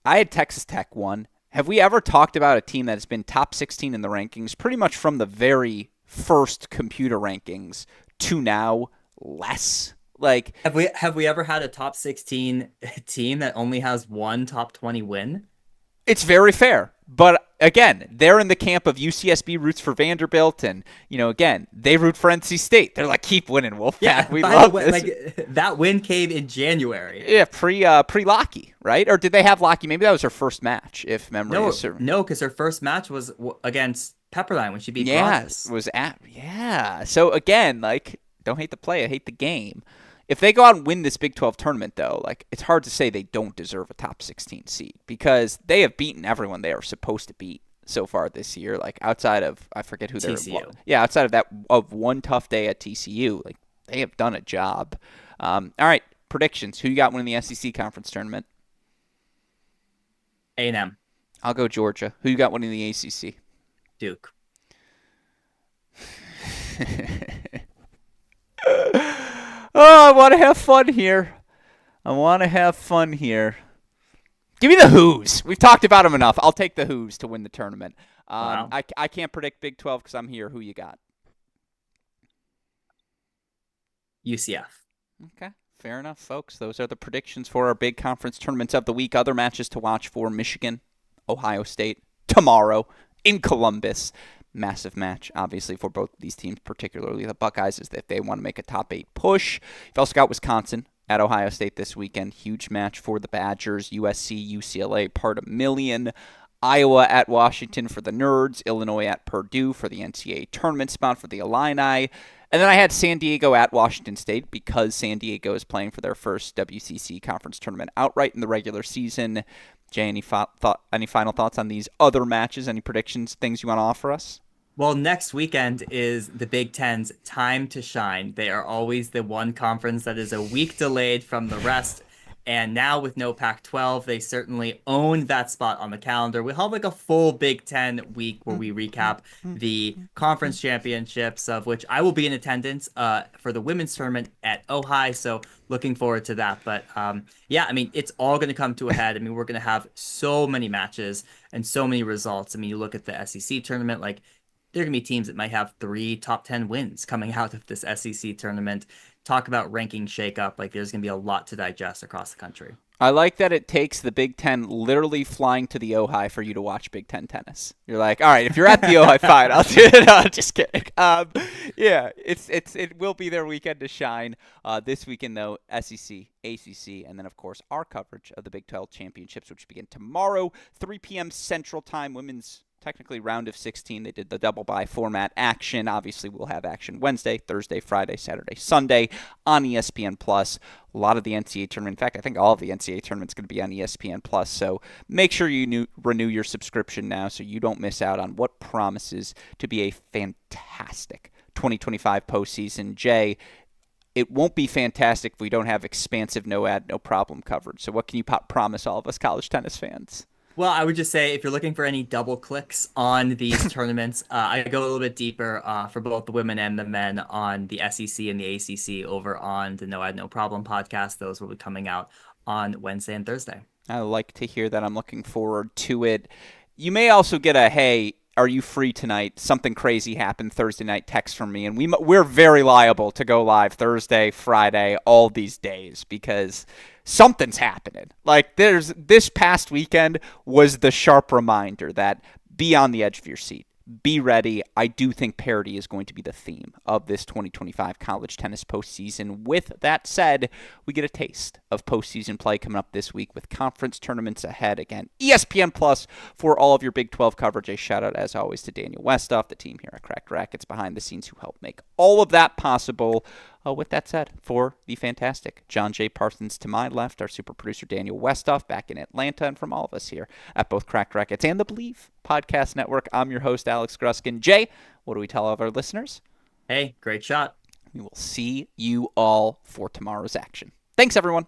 I had Texas Tech 1. Have we ever talked about a team that has been top 16 in the rankings pretty much from the very first computer rankings to now less? Like, have we ever had a top 16 team that only has 1 top 20 win? It's very fair. But again, they're in the camp of UCSB roots for Vanderbilt, and again, they root for NC State. They're like, keep winning, Wolfpack. Yeah, we love this. Like, that win came in January. Yeah, pre Lockheed, right? Or did they have Lockheed? Maybe that was her first match, if memory is certain. No, because her first match was against Pepperdine when she beat Kansas. So again, like, don't hate the play, I hate the game. If they go out and win this Big 12 tournament, though, like, it's hard to say they don't deserve a top 16 seed because they have beaten everyone they are supposed to beat so far this year. Like, outside of, I forget who they're. TCU. Yeah, outside of that, of one tough day at TCU, like, they have done a job. All right, predictions. Who you got winning the SEC conference tournament? A&M. I'll go Georgia. Who you got winning the ACC? Duke. Oh, I want to have fun here. Give me the Who's. We've talked about them enough. I'll take the Who's to win the tournament. Wow. I can't predict Big 12 because I'm here. Who you got? UCF. Okay, fair enough, folks. Those are the predictions for our big conference tournaments of the week. Other matches to watch for: Michigan, Ohio State, tomorrow in Columbus. Massive match, obviously, for both of these teams, particularly the Buckeyes, is that they want to make a top 8 push. You've also got Wisconsin at Ohio State this weekend. Huge match for the Badgers. USC, UCLA, part a million. Iowa at Washington for the Nerds. Illinois at Purdue for the NCAA tournament spot for the Illini. And then I had San Diego at Washington State because San Diego is playing for their first WCC conference tournament outright in the regular season. Jay, any final thoughts on these other matches? Any predictions, things you want to offer us? Well, next weekend is the Big Ten's time to shine. They are always the one conference that is a week delayed from the rest. And now with no Pac-12, they certainly own that spot on the calendar. We'll have like a full Big Ten week where we recap the conference championships, of which I will be in attendance for the women's tournament at Ojai. So looking forward to that. But yeah, I mean, it's all going to come to a head. I mean, we're going to have so many matches and so many results. I mean, you look at the SEC tournament, like there are going to be teams that might have 3 top 10 wins coming out of this SEC tournament. Talk about ranking shakeup. Like there's going to be a lot to digest across the country. I like that it takes the Big Ten literally flying to the Ojai for you to watch Big Ten tennis. You're like, all right, if you're at the Ojai, fine, I'll do it. No, just kidding. Yeah, it will be their weekend to shine. This weekend, though, SEC, ACC, and then, of course, our coverage of the Big 12 championships, which begin tomorrow, 3 p.m. Central Time, women's technically round of 16. They did the double bye format action. Obviously, we'll have action Wednesday, Thursday, Friday, Saturday, Sunday on ESPN Plus. A lot of the NCAA tournament. In fact, I think all of the NCAA tournament is going to be on ESPN Plus. So make sure you renew your subscription now so you don't miss out on what promises to be a fantastic 2025 postseason. Jay, it won't be fantastic if we don't have expansive no ad, no problem coverage. So what can you promise all of us college tennis fans? Well, I would just say if you're looking for any double clicks on these tournaments, I go a little bit deeper for both the women and the men on the SEC and the ACC over on the No Ad No Problem podcast. Those will be coming out on Wednesday and Thursday. I like to hear that. I'm looking forward to it. You may also get a, hey, are you free tonight? Something crazy happened Thursday night text from me. And we're very liable to go live Thursday, Friday, all these days because something's happening. Like this past weekend was the sharp reminder that be on the edge of your seat. Be ready. I do think parity is going to be the theme of this 2025 college tennis postseason. With that said, we get a taste of postseason play coming up this week with conference tournaments ahead. Again, ESPN Plus for all of your Big 12 coverage. A shout out, as always, to Daniel Westoff, the team here at Cracked Rackets behind the scenes who helped make all of that possible. With that said, for the fantastic John J. Parsons to my left, our super producer Daniel Westoff back in Atlanta, and from all of us here at both Cracked Rackets and the Believe Podcast Network, I'm your host, Alex Gruskin. Jay, what do we tell all of our listeners? Hey, great shot. We will see you all for tomorrow's action. Thanks, everyone.